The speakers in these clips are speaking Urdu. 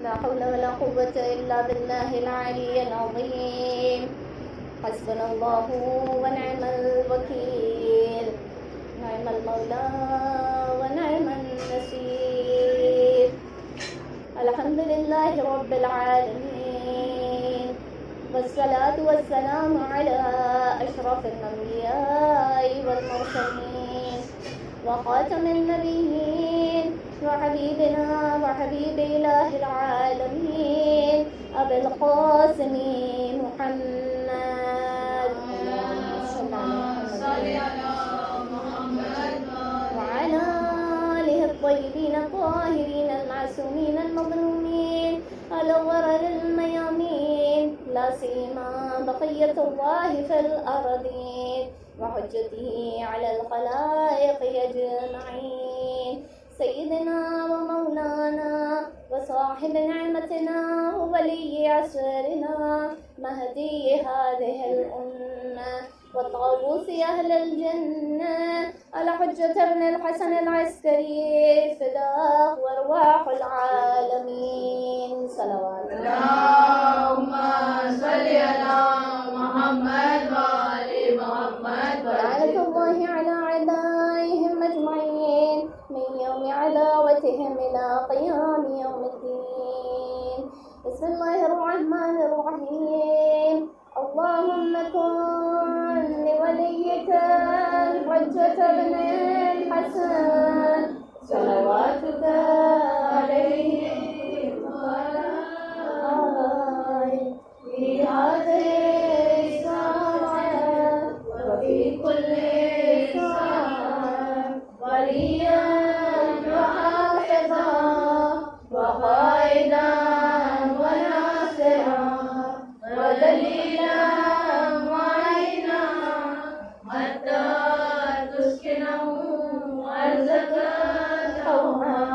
لا حول ولا قوة إلا بالله العلي العظيم. حسبنا الله ونعم الوكيل، نعم المولى ونعم النصير. الحمد لله رب العالمين، والصلاة والسلام على أشرف الأنبياء والمرسلين وخاتم النبيين وحبيبنا وحبيب إله العالمين أبي القاسم محمد وعلى آله الطيبين الطاهرين المعصومين المظلومين الغرر الميامين، لا سيما بقية الله في الأرضين وحجته على الخلائق أجمعين، سيدنا ومولانا وصاحب نعمتنا وولي عصرنا مهدي هذه الأمة وطاووس أهل الجنة الحجة بن الحسن العسكري فداه وأرواح العالمين. صلوات اللهم صل على محمد وآل محمد ولعنة الله على أعدائهم أجمعين من يوم عداوتهم إلى قيام يوم الدين. بسم الله الرحمن الرحيم. اللهم كن لوليك الحجة بن الحسن صلواتك عليه وعلى آله في هذه الساعة وفي كل ساعة وليا وحافظا وقائدا وناصرا ودليلا وعينا حتى تسكنه أرضك طوعا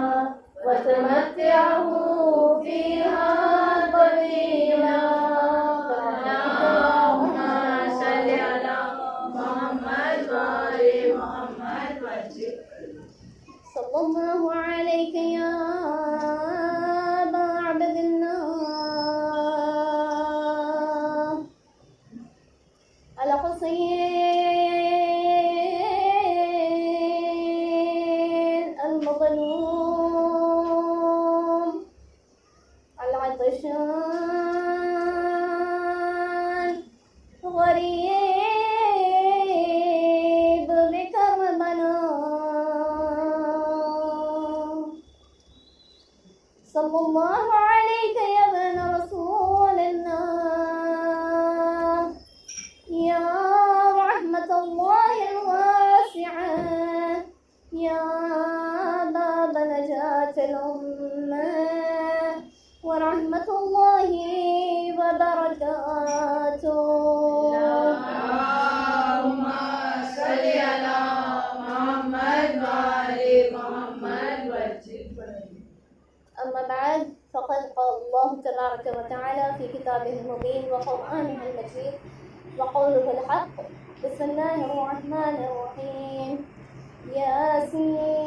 وتمتعه فيها طويلا. اللهم صل على محمد وآل محمد صلى الله عليك يا أبا عبد الله الحسين المظلوم العطشان غريب بكربلاء. صلى الله عليك يا ابن رسول الله، يا رحمة الله الواسعة، يا باب نجاة الأمة ورحمة الله وبركاته. اللهم صل على محمد وآل محمد أما بعد، فقد قال الله تبارك وتعالى في كتابه المبين وقرآنه المجيد وقوله الحق. بسم الله الرحمن الرحيم. ياسين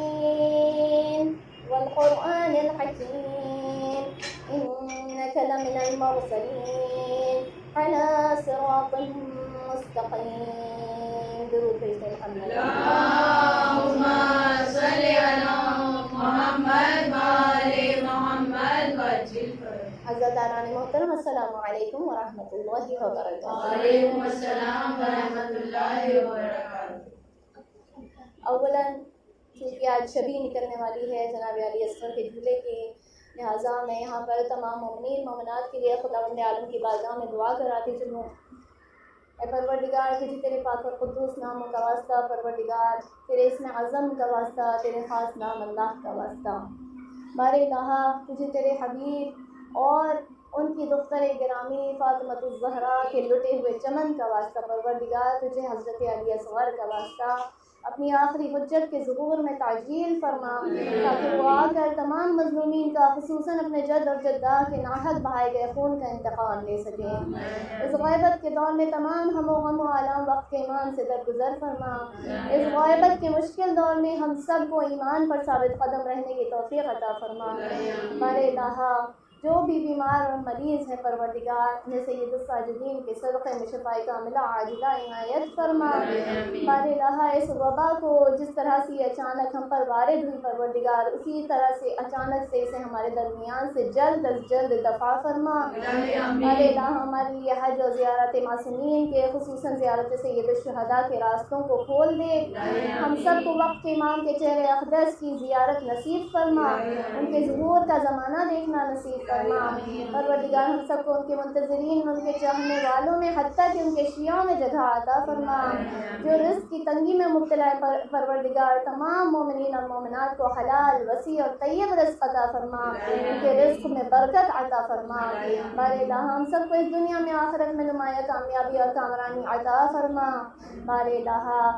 والقرآن الحكيم إنك لمن المرسلين على صراط مستقيم. درود بيت الحمد. اللهم صل على محمد وآل محمد عزیزان محترم، السلام علیکم ورحمۃ اللہ وبرکاتہ. وعلیکم السلام ورحمۃ اللہ وبرکاتہ. اولا چونکہ آج شبی نکلنے والی ہے جناب علی اصغر کے جھولے کی، لہٰذا میں یہاں پر تمام مومنین مومنات کے لیے خداوند عالم کی بارگاہ میں دعا کراتی چلوں. اے پروردگار، تجھے تیرے پاک اور قدوس ناموں کا واسطہ، پروردگار تیرے اسم اعظم کا واسطہ، تیرے خاص نام اللہ کا واسطہ، بار الہ تجھے تیرے حبیب اور ان کی دختر گرامی فاطمۃ الزہرا کے لٹے ہوئے چمن کا واسطہ، پروردگار تجھے حضرت علی اصغر کا واسطہ اپنی آخری حجت کے ظہور میں تعجیل فرما، تاکہ وہ آ کر تمام مظلومین کا، خصوصاً اپنے جد اور جدہ کے ناحق بہائے گئے خون کا انتقام لے سکیں. اس غیبت کے دور میں تمام ہم و غم و عالم وقت کے ایمان سے درگزر فرما. اس غیبت کے مشکل دور میں ہم سب کو ایمان پر ثابت قدم رہنے کی توفیق عطا فرما. بارے الہ جو بھی بیمار اور مریض ہیں پروردگار انہیں سید الساجدین کے صدقے میں شفائے کاملہ عاجلہ عنایت فرما۔ بار الہ اس وبا کو جس طرح سے یہ اچانک ہم پر وارد ہوئی پروردگار اسی طرح سے اچانک سے اسے ہمارے درمیان سے جلد از جلد دفع فرما۔ بار الہ ہمارے لیے حج اور زیارت معصومین کے خصوصاً زیارت سید الشہداء کے راستوں کو کھول دے۔ ہم سب کو وقت امام کے چہرے اقدس کی زیارت نصیب فرما، ان کے ظہور کا زمانہ دیکھنا نصیب فرما۔ پروردگار ہم سب کو ان کے منتظرین ان کے چاہنے والوں میں حتیٰ کہ ان کے شیعوں میں جگہ عطا فرما۔ جو رزق کی تنگی میں مبتلا ہے پروردگار تمام مومنین اور مومنات کو حلال وسیع اور طیب رزق عطا فرما، ان کے رزق میں برکت عطا فرما۔ بار الہ ہم سب کو اس دنیا میں آخرت میں نمایاں کامیابی اور کامرانی عطا فرما۔ بار الہ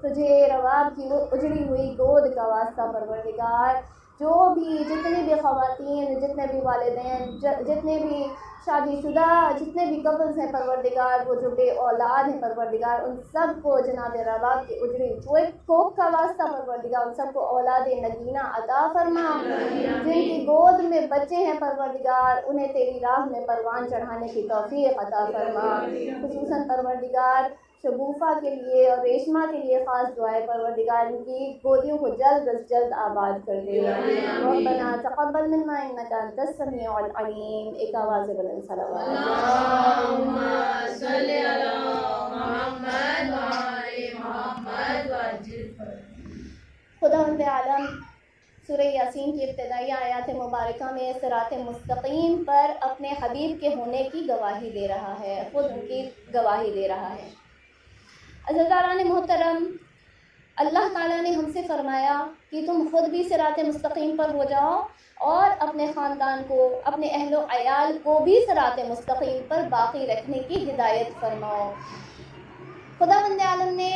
تجھے رواب کی وہ اجڑی ہوئی گود کا واسطہ پروردگار جو بھی جتنی بھی خواتین جتنے بھی والدین جتنے بھی شادی شدہ جتنے بھی کپلز ہیں پروردگار وہ جو بے اولاد ہیں پروردگار ان سب کو جناب رباب کی اجڑی ہوئی کوک کا واسطہ پروردگار ان سب کو اولاد نگینہ عطا فرما۔ جن کی گود میں بچے ہیں پروردگار انہیں تیری راہ میں پروان چڑھانے کی توفیق عطا فرما۔ خصوصاً پروردگار شگوفہ کے لیے اور ریشمہ کے لیے خاص دعائیں پروردگار ان کی گودیوں کو جلد از جلد آباد کر دے۔ ربنا تقبل منا انک انت السمیع العلیم۔ ایک آواز بلند صلوات۔ اللہم صلی علی محمد وعلی محمد وعجل۔ خداوند عالم سورہ یاسین کی ابتدائی آیات مبارکہ میں صراط مستقیم پر اپنے حبیب کے ہونے کی گواہی دے رہا ہے، خود ان کی گواہی دے رہا ہے۔ عزیزان محترم، اللہ تعالیٰ نے ہم سے فرمایا کہ تم خود بھی صراط مستقیم پر ہو جاؤ اور اپنے خاندان کو اپنے اہل و عیال کو بھی صراط مستقیم پر باقی رکھنے کی ہدایت فرماؤ۔ خداوند عالم نے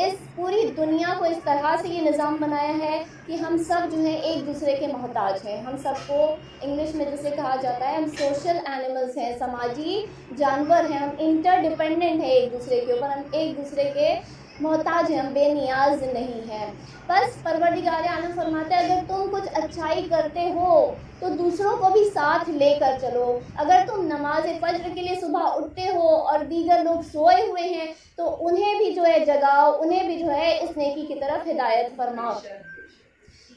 اس پوری دنیا کو اس طرح سے یہ نظام بنایا ہے کہ ہم سب جو ہیں ایک دوسرے کے محتاج ہیں۔ ہم سب کو انگلش میں جسے کہا جاتا ہے ہم سوشل اینیملز ہیں، سماجی جانور ہیں، ہم انٹر ڈیپینڈنٹ ہیں ایک دوسرے کے اوپر، ہم ایک دوسرے کے محتاج ہیں، ہم بے نیاز نہیں ہیں۔ بس پروردگار عالم فرماتا ہے اگر تم کچھ اچھائی کرتے ہو تو دوسروں کو بھی ساتھ لے کر چلو۔ اگر تم نماز فجر کے لیے صبح اٹھتے ہو اور دیگر لوگ سوئے ہوئے ہیں تو انہیں بھی جو ہے جگاؤ، انہیں بھی جو ہے اس نیکی کی طرف ہدایت فرماؤ۔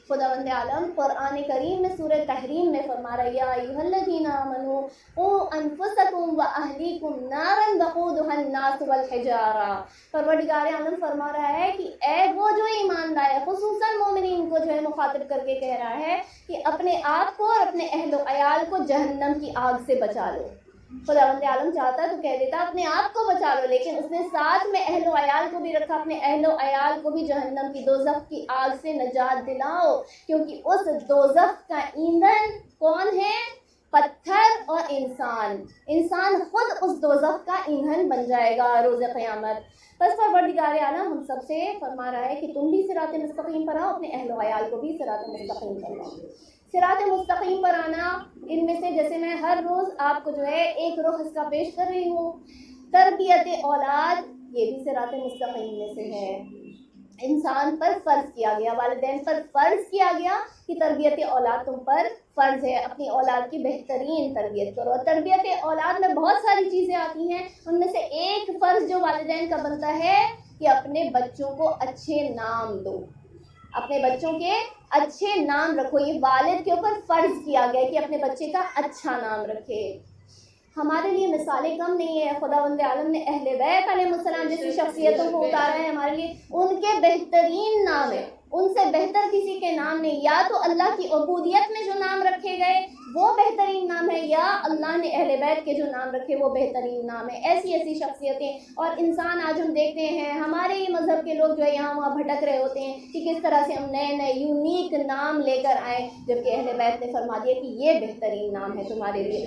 خداوند عالم قرآن کریم میں سورہ تحریم میں فرما رہا ہے یا ایھا الذین آمنوا قوا انفسکم واہلیکم نارا وقودھا الناس والحجارہ۔ پروردگار عالم فرما رہا ہے کہ اے وہ جو ایمان لائے، خصوصاً مومنین کو جو ہے مخاطب کر کے کہہ رہا ہے کہ اپنے آپ کو اور اپنے اہل و عیال کو جہنم کی آگ سے بچا لو۔ خداوند عالم چاہتا تو کہہ دیتا اپنے آپ کو بچا لو، لیکن اس نے ساتھ میں اہل و عیال کو بھی رکھا، اپنے اہل و عیال کو بھی جہنم کی دوزخ کی آگ سے نجات دلاؤ، کیونکہ اس دوزخ کا ایندھن کون ہے؟ پتھر اور انسان۔ انسان خود اس دوزخ کا ایندھن بن جائے گا روز قیامت۔ بس پروردگار عالم ہم سب سے فرما رہا ہے کہ تم بھی صراط مستقیم پر آؤ، اپنے اہل و عیال کو بھی صراط مستقیم پر لاؤ۔ صراط مستقیم پر آنا ان میں سے جیسے میں ہر روز آپ کو جو ہے ایک رخ اس کا پیش کر رہی ہوں، تربیت اولاد یہ بھی صراط مستقیم میں سے ہے۔ انسان پر فرض کیا گیا، والدین پر فرض کیا گیا کہ تربیت اولاد تم پر فرض ہے، اپنی اولاد کی بہترین تربیت کرو۔ اور تربیت اولاد میں بہت ساری چیزیں آتی ہیں، ان میں سے ایک فرض جو والدین کا بنتا ہے کہ اپنے بچوں کو اچھے نام دو، اپنے بچوں کے اچھے نام رکھو۔ یہ والد کے اوپر فرض کیا گیا کہ اپنے بچے کا اچھا نام رکھے۔ ہمارے لیے مثالیں کم نہیں ہے، خداوند عالم نے اہل بیت علیہ السلام جیسی شخصیتوں کو اتارا ہے ہمارے لیے، ان کے بہترین نام ہیں، ان سے بہتر کسی کے نام نہیں۔ یا تو اللہ کی عبودیت میں جو نام رکھے گئے وہ بہترین نام ہے، یا اللہ نے اہل بیت کے جو نام رکھے وہ بہترین نام ہے۔ ایسی ایسی شخصیتیں، اور انسان آج ہم دیکھتے ہیں ہمارے ہی مذہب کے لوگ جو ہے یہاں وہاں بھٹک رہے ہوتے ہیں کہ کس طرح سے ہم نئے نئے یونیک نام لے کر آئیں، جبکہ اہل بیت نے فرما دیا کہ یہ بہترین نام ہے تمہارے لیے۔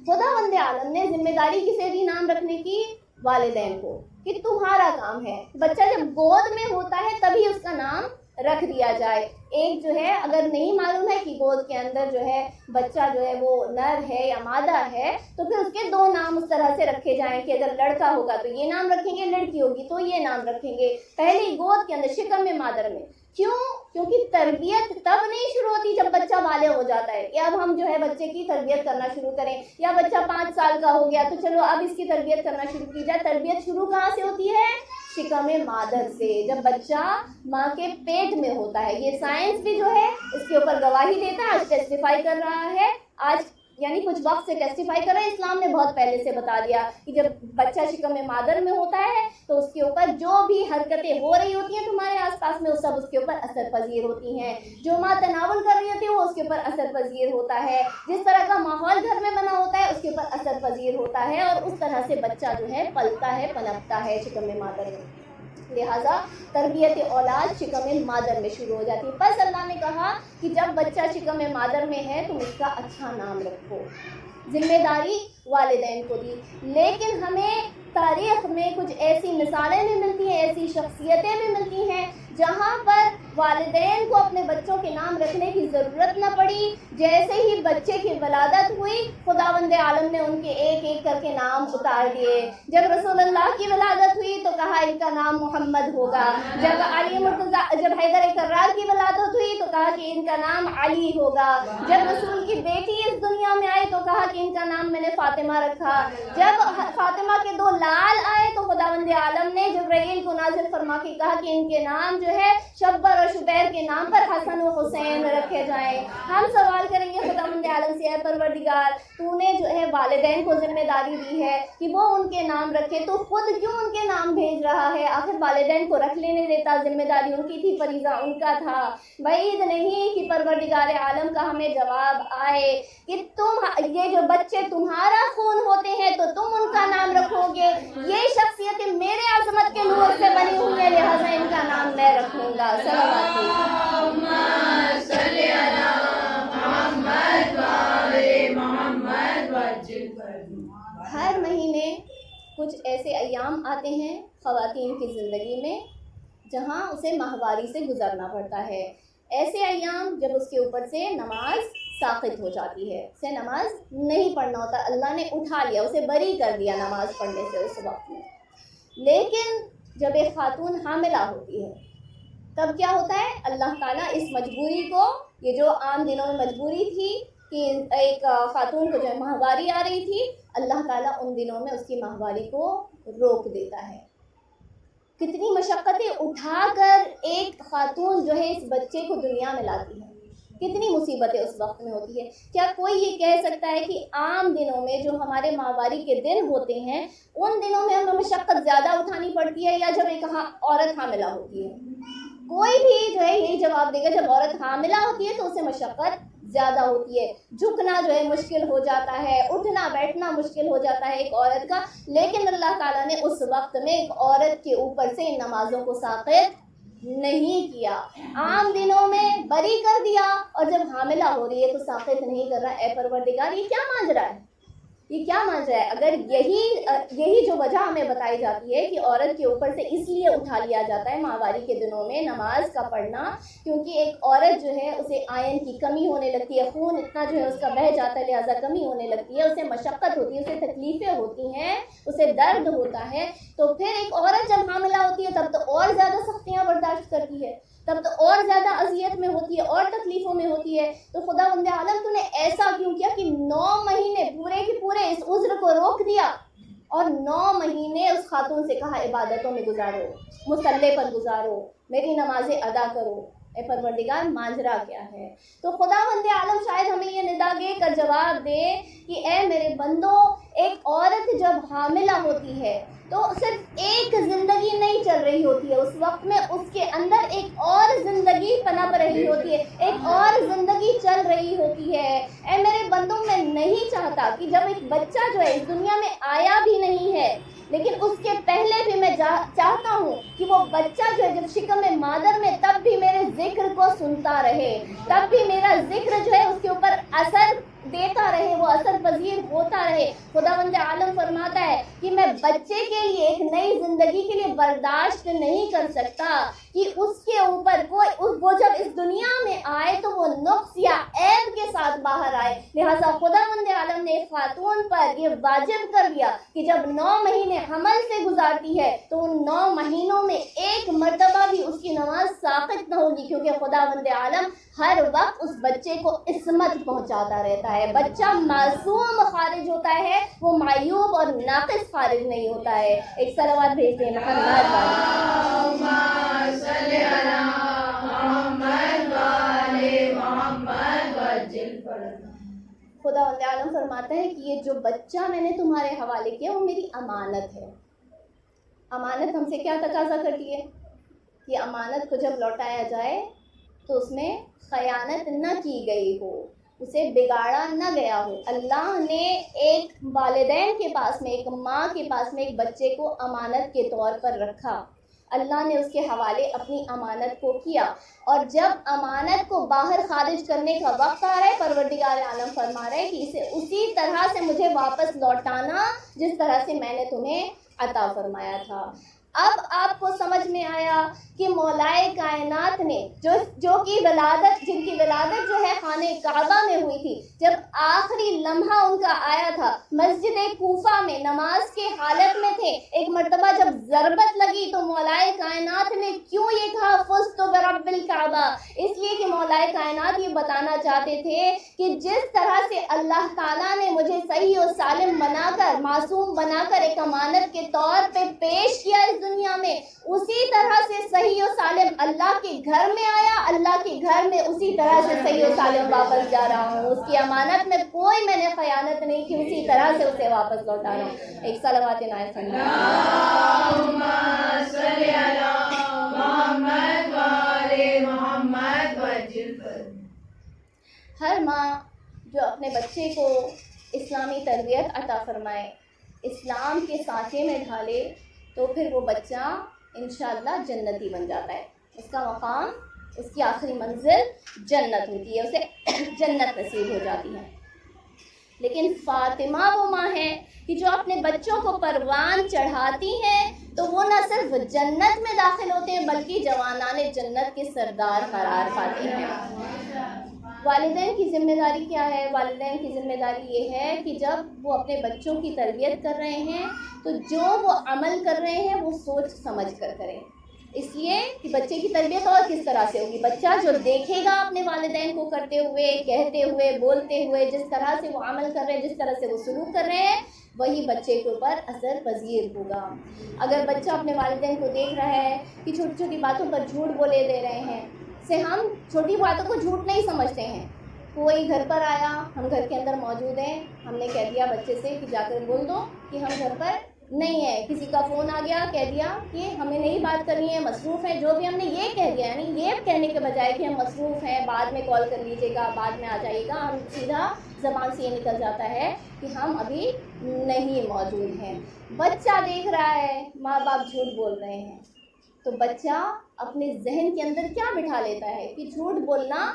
خداوند عالم نے ذمہ داری کسے دی نام رکھنے کی؟ والدین کو، کہ تمہارا کام ہے بچہ جب گود میں ہوتا ہے تبھی اس کا نام رکھ دیا جائے۔ ایک جو ہے اگر نہیں معلوم ہے کہ گود کے اندر جو ہے بچہ جو ہے وہ نر ہے یا مادہ ہے تو پھر اس کے دو نام اس طرح سے رکھے جائیں کہ اگر لڑکا ہوگا تو یہ نام رکھیں گے، لڑکی ہوگی تو یہ نام رکھیں گے، پہلی گود کے اندر شکم میں مادر میں۔ کیوں؟ کیونکہ تربیت تب نہیں شروع ہوتی جب بچہ بالغ ہو جاتا ہے کہ اب ہم جو ہے بچے کی تربیت کرنا شروع کریں، یا بچہ 5 سال کا ہو گیا تو چلو اب اس کی تربیت کرنا شروع کی جائے۔ تربیت شروع کہاں سے ہوتی ہے؟ شکم مادر سے، جب بچہ ماں کے پیٹ میں ہوتا ہے۔ یہ سائنس بھی جو ہے اس کے اوپر گواہی دیتا ہے، آج ٹیسٹیفائی کر رہا ہے، آج یعنی کچھ وقت سے ٹیسٹیفائی کر رہا ہے۔ اسلام نے بہت پہلے سے بتا دیا کہ جب بچہ شکم مادر میں ہوتا ہے تو اس کے اوپر جو بھی حرکتیں ہو رہی ہوتی ہیں تمہارے آس پاس میں، وہ سب اس کے اوپر اثر پذیر ہوتی ہیں۔ جو ماں تناول کر رہی ہوتی ہے وہ اس کے اوپر اثر پذیر ہوتا ہے، جس طرح کا ماحول گھر میں بنا ہوتا ہے اس کے اوپر اثر پذیر ہوتا ہے، اور اس طرح سے بچہ جو ہے پلتا ہے، پنپتا ہے شکم مادر میں۔ لہٰذا تربیت اولاد شکم مادر میں شروع ہو جاتی ہے۔ بس اللہ نے کہا کہ جب بچہ شکم مادر میں ہے تم اس کا اچھا نام رکھو، ذمہ داری والدین کو دی۔ لیکن ہمیں تاریخ میں کچھ ایسی مثالیں بھی ملتی ہیں، ایسی شخصیتیں بھی ملتی ہیں جہاں پر والدین کو اپنے بچوں کے نام رکھنے کی ضرورت نہ پڑی۔ جیسے ہی بچے کی ولادت ہوئی خداوند عالم نے ان کے ایک ایک کر کے نام اتار دیے۔ جب رسول اللہ کی ولادت ہوئی تو کہا ان کا نام محمد ہوگا، جب علی مرتضیٰ جب حیدر کرار کی ولادت ہوئی تو کہا کہ ان کا نام علی ہوگا، جب رسول کی بیٹی اس دنیا میں آئی تو کہا کہ ان کا نام میں نے فاطمہ رکھا، جب فاطمہ کے 2 لال آئے تو خداوند عالم نے جبرائیل کو نازل فرما کے کہا کہ ان کے نام جو ہے شبر اور شبیر کے نام پر حسن و حسین رکھے جائیں۔ ہم سوال کریں گے خداوند عالم سے، اے پروردگار تو نے جو ہے والدین کو ذمہ داری دی ہے کہ وہ ان کے نام رکھے، تو خود کیوں ان کے نام بھیج رہا ہے؟ آخر والدین کو رکھ لینے دیتا، ذمہ داری ان کی تھی، فریضہ ان کا تھا۔ بعید نہیں کہ پروردگار عالم کا ہمیں جواب آئے کہ تم یہ جو بچے تمہارا خون ہوتے ہیں تو تم ان کا نام رکھو گے، یہ شخصیتیں میرے عظمت کے نور سے بنی ہوئی ہیں لہٰذا ان کا نام میں رکھوں گا۔ ہر مہینے کچھ ایسے ایام آتے ہیں خواتین کی زندگی میں جہاں اسے ماہواری سے گزرنا پڑتا ہے۔ ایسے ایام جب اس کے اوپر سے نماز ساقط ہو جاتی ہے، اسے نماز نہیں پڑھنا ہوتا، اللہ نے اٹھا لیا، اسے بری کر دیا نماز پڑھنے سے اس وقت میں۔ لیکن جب ایک خاتون حاملہ ہوتی ہے تب کیا ہوتا ہے؟ اللہ تعالیٰ اس مجبوری کو، یہ جو عام دنوں میں مجبوری تھی کہ ایک خاتون کو جو ہے ماہواری آ رہی تھی، اللہ تعالیٰ ان دنوں میں اس کی ماہواری کو روک دیتا ہے۔ کتنی مشقتیں اٹھا کر ایک خاتون جو ہے اس بچے کو دنیا میں لاتی ہے، کتنی مصیبتیں اس وقت میں ہوتی ہے۔ کیا کوئی یہ کہہ سکتا ہے کہ عام دنوں میں جو ہمارے ماہواری کے دن ہوتے ہیں ان دنوں میں ہمیں مشقت زیادہ اٹھانی پڑتی ہے یا جب ایک عورت حاملہ ہوتی ہے؟ کوئی بھی جو ہے یہی جواب دے گا جب عورت حاملہ ہوتی ہے تو اسے مشقت زیادہ ہوتی ہے، جھکنا جو ہے مشکل ہو جاتا ہے، اٹھنا بیٹھنا مشکل ہو جاتا ہے ایک عورت کا۔ لیکن اللہ تعالیٰ نے اس وقت میں ایک عورت کے اوپر سے ان نمازوں کو ساقط نہیں کیا، عام دنوں میں بری کر دیا، اور جب حاملہ ہو رہی ہے تو ساقط نہیں کر رہا۔ اے پروردگار یہ کیا مانج رہا ہے؟ یہ کیا مان رہا ہے؟ اگر یہی جو وجہ ہمیں بتائی جاتی ہے کہ عورت کے اوپر سے اس لیے اٹھا لیا جاتا ہے ماہواری کے دنوں میں نماز کا پڑھنا، کیونکہ ایک عورت جو ہے اسے آئرن کی کمی ہونے لگتی ہے، خون اتنا جو ہے اس کا بہہ جاتا ہے لہٰذا کمی ہونے لگتی ہے، اسے مشقت ہوتی ہے، اسے تکلیفیں ہوتی ہیں، اسے درد ہوتا ہے۔ تو پھر ایک عورت جب حاملہ ہوتی ہے تب تو اور زیادہ سختیاں برداشت کرتی ہے، تب تو اور زیادہ اذیت میں ہوتی ہے اور تکلیفوں میں ہوتی ہے۔ تو خداوند عالم تو نے ایسا کیوں کیا کہ 9 مہینے پورے کے پورے اس عذر کو روک دیا، اور 9 مہینے اس خاتون سے کہا عبادتوں میں گزارو، مصلی پر گزارو، میری نمازیں ادا کرو۔ اے پروردگار ماجرا کیا ہے؟ تو خداوند عالم شاید ہمیں یہ ندا دے کر جواب دے کہ اے میرے بندو، ایک عورت جب حاملہ ہوتی ہے تو صرف ایک زندگی نہیں چل رہی ہوتی ہے، اس وقت میں اس کے اندر ایک اور زندگی پنپ رہی ہوتی ہے، ایک اور زندگی چل رہی ہوتی ہے۔ اے میرے بندوں، میں نہیں چاہتا کہ جب ایک بچہ جو ہے اس دنیا میں آیا بھی نہیں ہے لیکن اس کے پہلے بھی میں چاہتا ہوں کہ وہ بچہ جو ہے جب شکم مادر میں تب بھی میرے ذکر کو سنتا رہے، تب بھی میرا ذکر جو ہے اس کے اوپر اثر دیتا رہے، وہ اثر پذیر ہوتا رہے۔ خداوند عالم فرماتا ہے کہ میں بچے کے لیے ایک نئی زندگی کے لیے برداشت نہیں کر سکتا کہ اس کے اوپر وہ جب اس دنیا میں آئے تو وہ نقص یا عیب کے ساتھ باہر آئے۔ لہٰذا خداوند عالم نے خاتون پر یہ واجب کر دیا کہ جب 9 مہینے حمل سے گزارتی ہے تو ان 9 مہینوں میں ایک مرتبہ بھی اس کی نماز ساقط نہ ہوگی، کیونکہ خداوند عالم ہر وقت اس بچے کو عصمت پہنچاتا رہتا ہے. بچہ معصوم خارج ہوتا ہے، وہ معیوب اور ناقص خارج نہیں ہوتا ہے. ایک صلوات بھیجتے ہیں محمد اللہم صلی علی محمد وآل محمد وعجل فرجہ. خدا عالم فرماتا ہے کہ یہ جو بچہ میں نے تمہارے حوالے کیا وہ میری امانت ہے. امانت ہم سے کیا تقاضا کرتی ہے کہ امانت کو جب لوٹایا جائے تو اس میں خیانت نہ کی گئی ہو، اسے بگاڑا نہ گیا ہو. اللہ نے ایک والدین کے پاس میں، ایک ماں کے پاس میں ایک بچے کو امانت کے طور پر رکھا. اللہ نے اس کے حوالے اپنی امانت کو کیا، اور جب امانت کو باہر خارج کرنے کا وقت آ رہا ہے، پروردگار عالم فرما رہا ہے کہ اسے اسی طرح سے مجھے واپس لوٹانا جس طرح سے میں نے تمہیں عطا فرمایا تھا. اب آپ کو سمجھ میں آیا کہ مولائے کائنات نے جو کی ولادت، جن کی ولادت جو ہے خانہ کعبہ میں ہوئی تھی، جب آخری لمحہ ان کا آیا تھا، مسجد کوفہ میں نماز کے حالت میں تھے، ایک مرتبہ جب ضربت لگی تو مولائے کائنات نے کیوں یہ کہا فزت برب الکعبہ؟ اس لیے کہ مولائے کائنات یہ بتانا چاہتے تھے کہ جس طرح سے اللہ تعالیٰ نے مجھے صحیح و سالم بنا کر، معصوم بنا کر ایک امانت کے طور پہ پیش کیا اس دنیا میں، اسی طرح سے صحیح و سالم اللہ کے گھر میں آیا، اللہ کے گھر میں اسی طرح سے صحیح و سالم واپس جا رہا ہوں. اس کی امانت میں کوئی میں نے خیانت نہیں کی، اسی طرح سے اسے واپس لوٹا رہا ہوں. ایک صلوات نائب اللہم صلی علی محمد وآل محمد وعجل فرجہ. ہر ماں جو اپنے بچے کو اسلامی تربیت عطا فرمائے، اسلام کے سانچے میں ڈھالے، تو پھر وہ بچہ انشاءاللہ جنتی بن جاتا ہے. اس کا مقام، اس کی آخری منزل جنت ہوتی ہے، اسے جنت نصیب ہو جاتی ہے. لیکن فاطمہ وہ ماں ہے کہ جو اپنے بچوں کو پروان چڑھاتی ہیں تو وہ نہ صرف جنت میں داخل ہوتے ہیں بلکہ جوانان جنت کے سردار قرار پاتے ہیں. والدین کی ذمہ داری کیا ہے؟ والدین کی ذمہ داری یہ ہے کہ جب وہ اپنے بچوں کی تربیت کر رہے ہیں تو جو وہ عمل کر رہے ہیں وہ سوچ سمجھ کر کریں. اس لیے کہ بچے کی تربیت اور کس طرح سے ہوگی؟ بچہ جو دیکھے گا اپنے والدین کو کرتے ہوئے، کہتے ہوئے، بولتے ہوئے، جس طرح سے وہ عمل کر رہے ہیں، جس طرح سے وہ سلوک کر رہے ہیں، وہی بچے کے اوپر اثر پذیر ہوگا. اگر بچہ اپنے والدین کو دیکھ رہا ہے کہ چھوٹی چھوٹی باتوں پر جھوٹ بولے دے رہے ہیں، سے ہم چھوٹی باتوں کو جھوٹ نہیں سمجھتے ہیں. کوئی گھر پر آیا، ہم گھر کے اندر موجود ہیں، ہم نے کہہ دیا بچے سے کہ جا کر بول دو کہ ہم گھر پر نہیں ہے. کسی کا فون آ گیا، کہہ دیا کہ ہمیں نہیں بات کرنی ہے، مصروف ہیں. جو بھی ہم نے یہ کہہ دیا، یعنی یہ کہنے کے بجائے کہ ہم مصروف ہیں، بعد میں کال کر لیجیے گا، بعد میں آ جائیے گا، ہم سیدھا زبان سے یہ نکل جاتا ہے کہ ہم ابھی نہیں موجود ہیں. بچہ دیکھ رہا ہے ماں باپ جھوٹ بول رہے ہیں تو بچہ اپنے ذہن کے اندر کیا بٹھا لیتا ہے کہ جھوٹ بولنا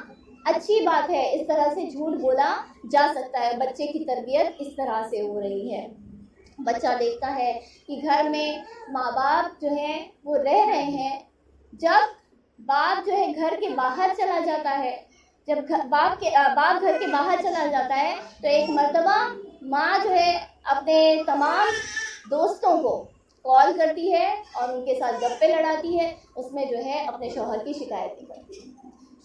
اچھی بات ہے، اس طرح سے جھوٹ بولا جا سکتا ہے. بچے کی تربیت اس طرح سے ہو رہی ہے. بچہ دیکھتا ہے کہ گھر میں ماں باپ جو ہیں وہ رہ رہے ہیں. جب باپ جو ہے گھر کے باہر چلا جاتا ہے، جب باپ گھر کے باہر چلا جاتا ہے تو ایک مرتبہ ماں جو ہے اپنے تمام دوستوں کو کال کرتی ہے اور ان کے ساتھ گپے لڑاتی ہے. اس میں جو ہے اپنے شوہر کی شکایت کرتی ہے،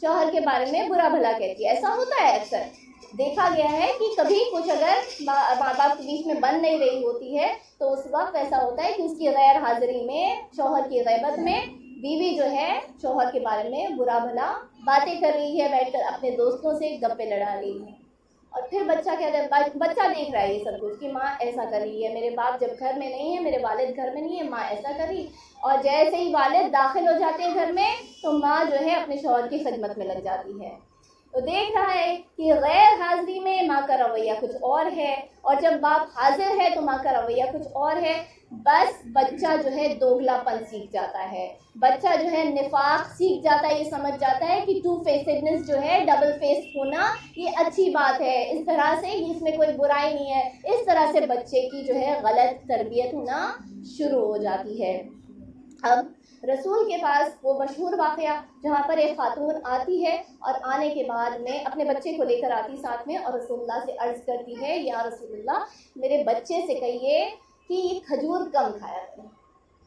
شوہر کے بارے میں برا بھلا کہتی ہے. ایسا ہوتا ہے اکثر، دیکھا گیا ہے کہ کبھی کچھ اگر ماں باپ کے بیچ میں بن نہیں رہی ہوتی ہے تو اس وقت ایسا ہوتا ہے کہ اس کی غیر حاضری میں، شوہر کی غیبت میں، بیوی جو ہے شوہر کے بارے میں برا بھلا باتیں کر رہی ہے، بیٹھ کر اپنے دوستوں سے گپے لڑا رہی ہے. اور پھر بچہ کہتا ہے، بچہ دیکھ رہا ہے یہ سب کچھ کہ ماں ایسا کر رہی ہے، میرے باپ جب گھر میں نہیں ہے، میرے والد گھر میں نہیں ہے، ماں ایسا کر رہی. اور جیسے ہی والد داخل ہو جاتے ہیں گھر میں تو ماں جو ہے اپنے شوہر کی خدمت میں لگ جاتی ہے. تو دیکھ رہا ہے کہ غیر حاضری میں ماں کا رویہ کچھ اور ہے اور جب باپ حاضر ہے تو ماں کا رویہ کچھ اور ہے. بس بچہ جو ہے دوگلا پن سیکھ جاتا ہے، بچہ جو ہے نفاق سیکھ جاتا ہے. یہ سمجھ جاتا ہے کہ ٹو فیسڈنس جو ہے، ڈبل فیس ہونا، یہ اچھی بات ہے. اس طرح سے اس میں کوئی برائی نہیں ہے. اس طرح سے بچے کی جو ہے غلط تربیت ہونا شروع ہو جاتی ہے. اب رسول کے پاس وہ مشہور واقعہ جہاں پر ایک خاتون آتی ہے اور آنے کے بعد میں اپنے بچے کو لے کر آتی ساتھ میں اور رسول اللہ سے عرض کرتی ہے، یا رسول اللہ میرے بچے سے کہیے کہ یہ کھجور کم کھایا کریں،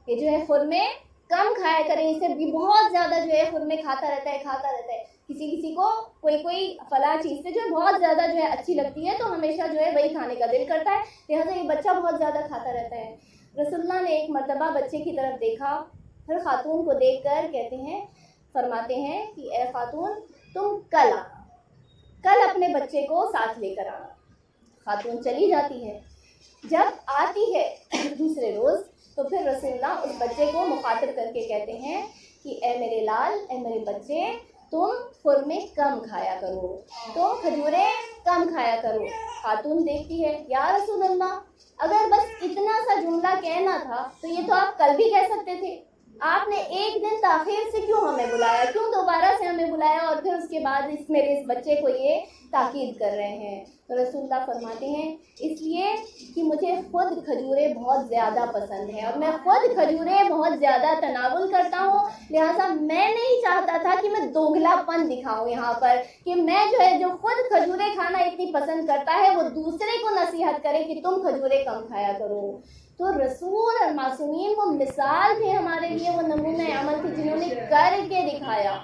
یہ جو ہے خرمے کم کھایا کریں، اسے بھی بہت زیادہ جو ہے خرمے کھاتا رہتا ہے. کسی کو کوئی فلاں چیز سے جو ہے بہت زیادہ جو ہے اچھی لگتی ہے تو ہمیشہ جو ہے وہی کھانے کا دل کرتا ہے، لہٰذا یہ بچہ بہت زیادہ کھاتا رہتا ہے. رسول اللہ نے ایک مرتبہ بچے کی طرف دیکھا، پھر خاتون کو دیکھ کر فرماتے ہیں کہ اے خاتون تم کل اپنے بچے کو ساتھ لے کر آنا. خاتون چلی جاتی ہے. جب آتی ہے دوسرے روز تو پھر رسول اللہ اس بچے کو مخاطب کر کے کہتے ہیں کہ اے میرے لال، اے میرے بچے، تم خرمے کم کھایا کرو، تم کھجوریں کم کھایا کرو. خاتون دیکھتی ہے، یا رسول اللہ اگر بس اتنا سا جملہ کہنا تھا تو یہ تو آپ کل بھی کہہ سکتے تھے، آپ نے ایک دن تاخیر سے کیوں ہمیں بلایا، کیوں دوبارہ سے ہمیں بلایا اور پھر اس کے بعد میرے اس بچے کو یہ تاکید کر رہے ہیں. تو رسول اللہ فرماتے ہیں اس لیے کہ مجھے خود کھجوریں بہت زیادہ پسند ہیں اور میں خود کھجوریں بہت زیادہ تناول کرتا ہوں، لہٰذا میں نہیں چاہتا تھا کہ میں دوگلا پن دکھاؤں یہاں پر، کہ میں جو خود کھجوریں کھانا اتنی پسند کرتا ہے وہ دوسرے کو نصیحت کرے کہ تم کھجوریں کم کھایا کرو. تو رسول اور معصومین وہ مثال تھے ہمارے لیے، وہ نمونہ عمل تھے جنہوں نے کر کے دکھایا،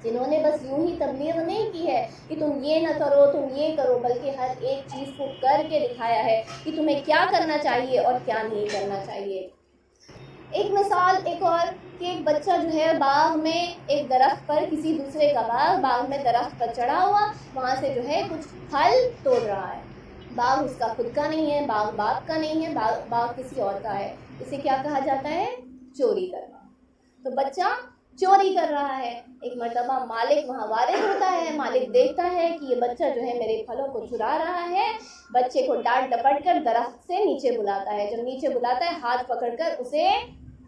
جنہوں نے بس یوں ہی تبلیغ نہیں کی ہے کہ تم یہ نہ کرو تم یہ کرو، بلکہ ہر ایک چیز کو کر کے دکھایا ہے کہ تمہیں کیا کرنا چاہیے اور کیا نہیں کرنا چاہیے. ایک مثال ایک اور کہ ایک بچہ جو ہے باغ میں ایک درخت پر، کسی دوسرے کا باغ میں درخت پر چڑھا ہوا، وہاں سے جو ہے کچھ پھل توڑ رہا ہے. باغ اس کا خود کا نہیں ہے، باغ باپ کا نہیں ہے، باغ کسی اور کا ہے. اسے کیا کہا جاتا ہے؟ چوری کرنا. تو بچہ چوری کر رہا ہے. ایک مرتبہ مالک وہاں وارد ہوتا ہے، مالک دیکھتا ہے کہ یہ بچہ جو ہے میرے پھلوں کو چرا رہا ہے. بچے کو ڈانٹ ڈپٹ کر درخت سے نیچے بلاتا ہے. جب نیچے بلاتا ہے ہاتھ پکڑ کر اسے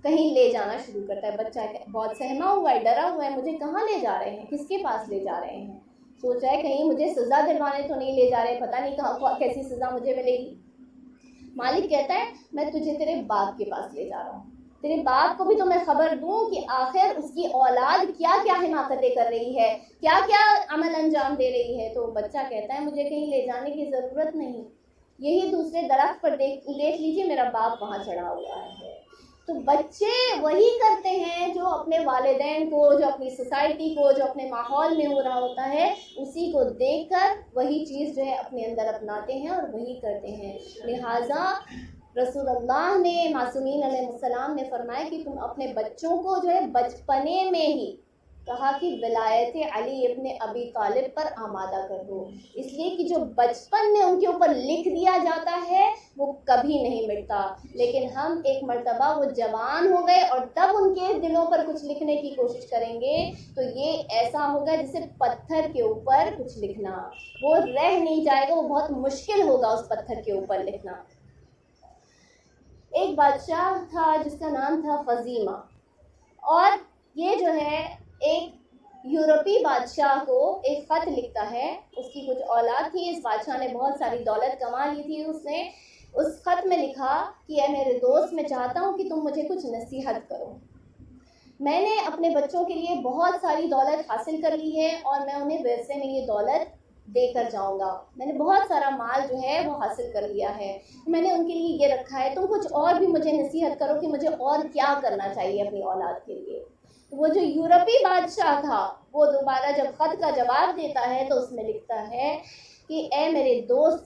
کہیں لے جانا شروع کرتا ہے. بچہ بہت سہما ہوا ہے، ڈرا ہوا ہے، مجھے کہاں لے جا رہے ہیں، کس کے پاس لے جا رہے ہیں. سوچ رہا ہے کہیں مجھے سزا دلوانے تو نہیں لے جا رہے، پتہ نہیں کہاں کیسی سزا مجھے ملے گی. مالک کہتا ہے میں تجھے تیرے باپ کے پاس لے جا رہا ہوں، تیرے باپ کو بھی تو میں خبر دوں کہ آخر اس کی اولاد کیا کیا حماقتیں کر رہی ہے، کیا کیا عمل انجام دے رہی ہے. تو بچہ کہتا ہے مجھے کہیں لے جانے کی ضرورت نہیں، یہی دوسرے درخت پر دیکھ لیجیے میرا باپ وہاں چڑھا ہوا ہے. تو بچے وہی کرتے ہیں جو اپنے والدین کو، جو اپنی سوسائٹی کو، جو اپنے ماحول میں ہو رہا ہوتا ہے اسی کو دیکھ کر وہی چیز جو ہے اپنے اندر اپناتے ہیں اور وہی کرتے ہیں. لہٰذا رسول اللہ نے، معصومین علیہ السلام نے فرمایا کہ تم اپنے بچوں کو جو ہے بچپنے میں ہی کہا کہ ولایت علی ابن ابی طالب پر آمادہ کر دو، اس لیے کہ جو بچپن میں ان کے اوپر لکھ دیا جاتا ہے وہ کبھی نہیں مٹتا. لیکن ہم ایک مرتبہ وہ جوان ہو گئے اور تب ان کے دلوں پر کچھ لکھنے کی کوشش کریں گے تو یہ ایسا ہوگا جیسے پتھر کے اوپر کچھ لکھنا، وہ رہ نہیں جائے گا، وہ بہت مشکل ہوگا اس پتھر کے اوپر لکھنا. ایک بادشاہ تھا جس کا نام تھا فزیمہ، اور یہ جو ہے ایک یورپی بادشاہ کو ایک خط لکھتا ہے. اس کی کچھ اولاد تھی، اس بادشاہ نے بہت ساری دولت کما لی تھی. اس نے اس خط میں لکھا کہ اے میرے دوست میں چاہتا ہوں کہ تم مجھے کچھ نصیحت کرو. میں نے اپنے بچوں کے لیے بہت ساری دولت حاصل کر لی ہے اور میں انہیں ورثے میں یہ دولت دے کر جاؤں گا. میں نے بہت سارا مال جو ہے وہ حاصل کر لیا ہے، میں نے ان کے لیے یہ رکھا ہے، تم کچھ اور بھی مجھے نصیحت کرو کہ مجھے اور کیا کرنا چاہیے اپنی اولاد کے لیے. وہ جو یورپی بادشاہ تھا وہ دوبارہ جب خط کا جواب دیتا ہے تو اس میں لکھتا ہے کہ اے میرے دوست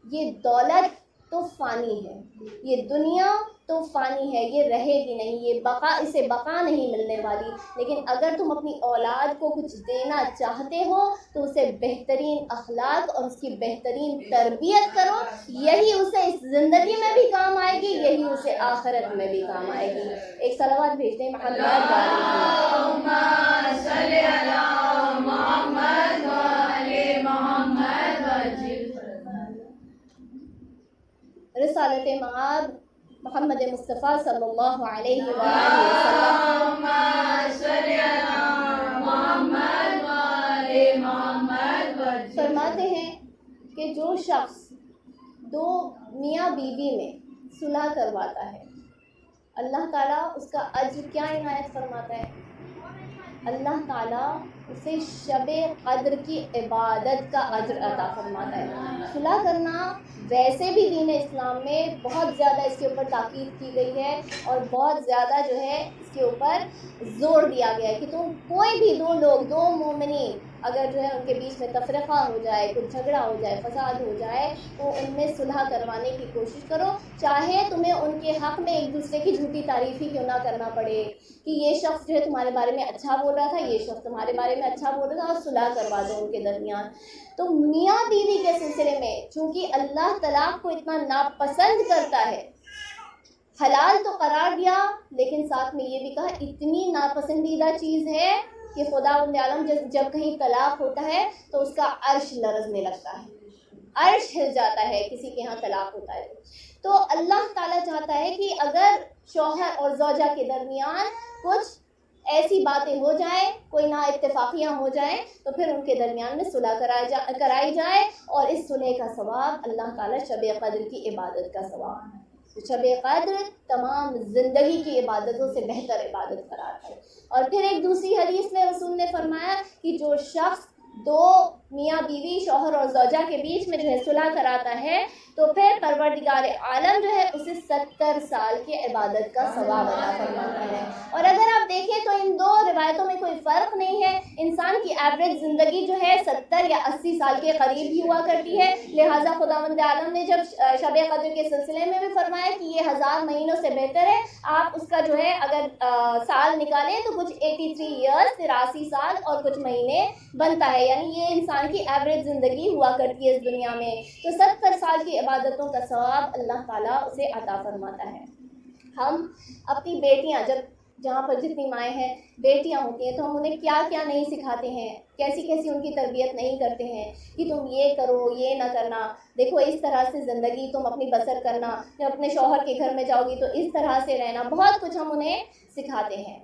یہ دولت تو فانی ہے، یہ دنیا تو فانی ہے، یہ رہے گی نہیں، یہ اسے بقا نہیں ملنے والی. لیکن اگر تم اپنی اولاد کو کچھ دینا چاہتے ہو تو اسے بہترین اخلاق اور اس کی بہترین تربیت کرو، یہی اسے اس زندگی میں بھی کام آئے گی، یہی اسے آخرت میں بھی کام آئے گی. ایک صلوات بھیجتے ہیں محمد رسالت معاد محمد مصطفیٰ صلی اللہ علیہ وآلہ وسلم. فرماتے ہیں کہ جو شخص دو میاں بیوی میں صلح کرواتا ہے اللہ تعالیٰ اس کا اجر کیا عنایت فرماتا ہے؟ اللہ تعالیٰ اسے شب قدر کی عبادت کا اجر عطا فرماتا ہے۔ صلح کرنا ویسے بھی دین اسلام میں بہت زیادہ اس کے اوپر تاکید کی گئی ہے اور بہت زیادہ جو ہے اس کے اوپر زور دیا گیا ہے کہ تم کوئی بھی دو لوگ، دو مومنین اگر جو ہے ان کے بیچ میں تفرقہ ہو جائے، کچھ جھگڑا ہو جائے، فساد ہو جائے، تو ان میں صلح کروانے کی کوشش کرو، چاہے تمہیں ان کے حق میں ایک دوسرے کی جھوٹی تعریف ہی کیوں نہ کرنا پڑے کہ یہ شخص جو ہے تمہارے بارے میں اچھا بول رہا تھا، یہ شخص تمہارے بارے میں اچھا بول رہا تھا، اور صلح کروا دو ان کے درمیان۔ تو میاں بیوی کے سلسلے میں چونکہ اللہ طلاق کو اتنا ناپسند کرتا ہے، حلال تو قرار دیا لیکن ساتھ میں یہ بھی کہا اتنی ناپسندیدہ چیز ہے کہ خداوند عالم جب کہیں طلاق ہوتا ہے تو اس کا عرش لرزنے لگتا ہے، عرش ہل جاتا ہے کسی کے ہاں طلاق ہوتا ہے۔ تو اللہ تعالیٰ چاہتا ہے کہ اگر شوہر اور زوجہ کے درمیان کچھ ایسی باتیں ہو جائیں، کوئی نا اتفاقیاں ہو جائیں، تو پھر ان کے درمیان میں صلح کرائی جائے، اور اس صلح کا ثواب اللہ تعالیٰ شب قدر کی عبادت کا ثواب ہے۔ شب قدر تمام زندگی کی عبادتوں سے بہتر عبادت قرار ہے۔ اور پھر ایک دوسری حدیث میں رسول نے فرمایا کہ جو شخص دو میاں بیوی، شوہر اور زوجہ کے بیچ میں جو ہے صلح کراتا ہے تو پھر پروردگار عالم جو ہے اسے 70 سال کی عبادت کا ثواب عطا فرماتا ہے۔ اور اگر آپ دیکھیں تو ان دو روایتوں میں کوئی فرق نہیں ہے، انسان کی ایوریج زندگی جو ہے 70 یا 80 سال کے قریب ہی ہوا کرتی ہے، لہٰذا خداوند عالم نے جب شب قدر کے سلسلے میں بھی فرمایا کہ یہ 1000 مہینوں سے بہتر ہے، آپ اس کا جو ہے اگر سال نکالیں تو کچھ 83 ایئرس 83 سال اور کچھ مہینے بنتا ہے، یعنی یہ انسان کی ایوریج زندگی ہوا کرتی ہے اس دنیا میں۔ تو 70 سال کی عبادتوں کا ثواب اللہ تعالیٰ اسے عطا فرماتا ہے۔ ہم اپنی بیٹیاں جہاں پر جتنی مائیں ہیں بیٹیاں ہوتی ہیں تو ہم انہیں کیا کیا نہیں سکھاتے ہیں، کیسی کیسی ان کی تربیت نہیں کرتے ہیں کہ تم یہ کرو، یہ نہ کرنا، دیکھو اس طرح سے زندگی تم اپنی بسر کرنا، جب اپنے شوہر کے گھر میں جاؤ گی تو اس طرح سے رہنا، بہت کچھ ہم انہیں سکھاتے ہیں۔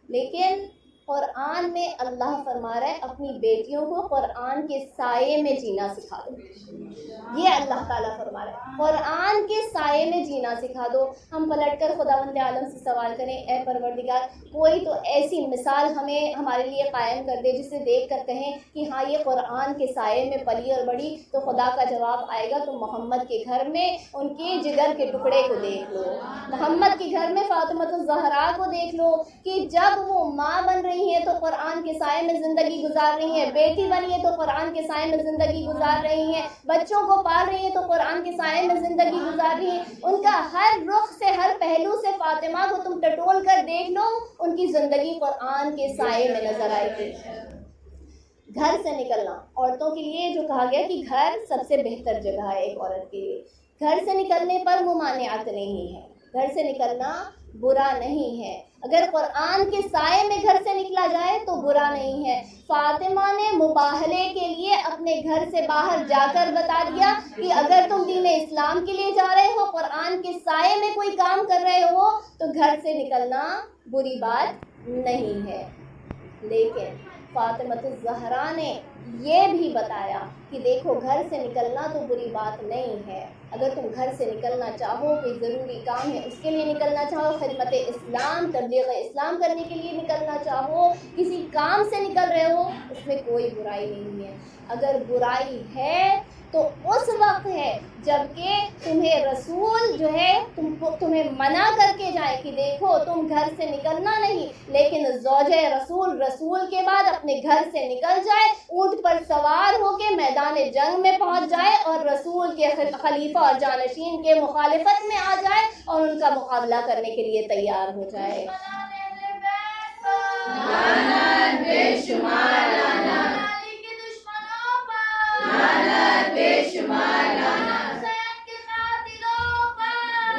لیکن قرآن میں اللہ فرما رہا ہے اپنی بیٹیوں کو قرآن کے سائے میں جینا سکھا دو، یہ اللہ تعالیٰ فرما رہا ہے قرآن کے سائے میں جینا سکھا دو۔ ہم پلٹ کر خداوند عالم سے سوال کریں، اے پروردگار کوئی تو ایسی مثال ہمارے لیے قائم کر دے جسے دیکھ کر کہیں کہ ہاں یہ قرآن کے سائے میں پلی اور بڑی، تو خدا کا جواب آئے گا تم محمد کے گھر میں ان کے جگر کے ٹکڑے کو دیکھ لو، محمد کے گھر میں فاطمہ الزہرا کو دیکھ لو کہ جب وہ ماں بن رہی ہیں تو قرآن کے سائے میں زندگی گزار رہی ہیں، بیٹی بنی ہے تو قرآن کے سائے میں زندگی گزار رہی ہیں، بچوں کو پال رہی ہیں تو قرآن کے سائے میں زندگی گزار رہی ہیں، ان کا ہر رخ سے ہر پہلو سے فاطمہ کو تم ٹٹول کر دیکھ لو، ان کی زندگی قرآن کے سائے میں نظر آئے گی۔ گھر سے نکلنا عورتوں کے لیے جو کہا گیا کہ گھر سب سے بہتر جگہ ہے ایک عورت کے لیے، گھر سے نکلنے پر ممانعت نہیں ہے، گھر سے نکلنا برا نہیں ہے، اگر قرآن کے سائے میں گھر سے نکلا جائے تو برا نہیں ہے۔ فاطمہ نے مباہلے کے لیے اپنے گھر سے باہر جا کر بتا دیا کہ اگر تم دین اسلام کے لیے جا رہے ہو، قرآن کے سائے میں کوئی کام کر رہے ہو تو گھر سے نکلنا بری بات نہیں ہے۔ لیکن فاطمہ الزہرا نے یہ بھی بتایا کہ دیکھو گھر سے نکلنا تو بری بات نہیں ہے، اگر تم گھر سے نکلنا چاہو، کوئی ضروری کام ہے اس کے لیے نکلنا چاہو، خدمت اسلام تبلیغ اسلام کرنے کے لیے نکلنا چاہو، کسی کام سے نکل رہے ہو، اس میں کوئی برائی نہیں ہے۔ اگر برائی ہے تو اس وقت ہے جب کہ تمہیں رسول جو ہے تمہیں منع کر کے جائے کہ دیکھو تم گھر سے نکلنا نہیں، لیکن زوجہ رسول کے بعد اپنے گھر سے نکل جائے، اونٹ پر سوار ہو کے میدان جنگ میں پہنچ جائے اور رسول کے خلیفہ اور جانشین کے مخالفت میں آ جائے اور ان کا مقابلہ کرنے کے لیے تیار ہو جائے۔ لعنت بے شمار لعنت، لعنت بے شمار لعنت،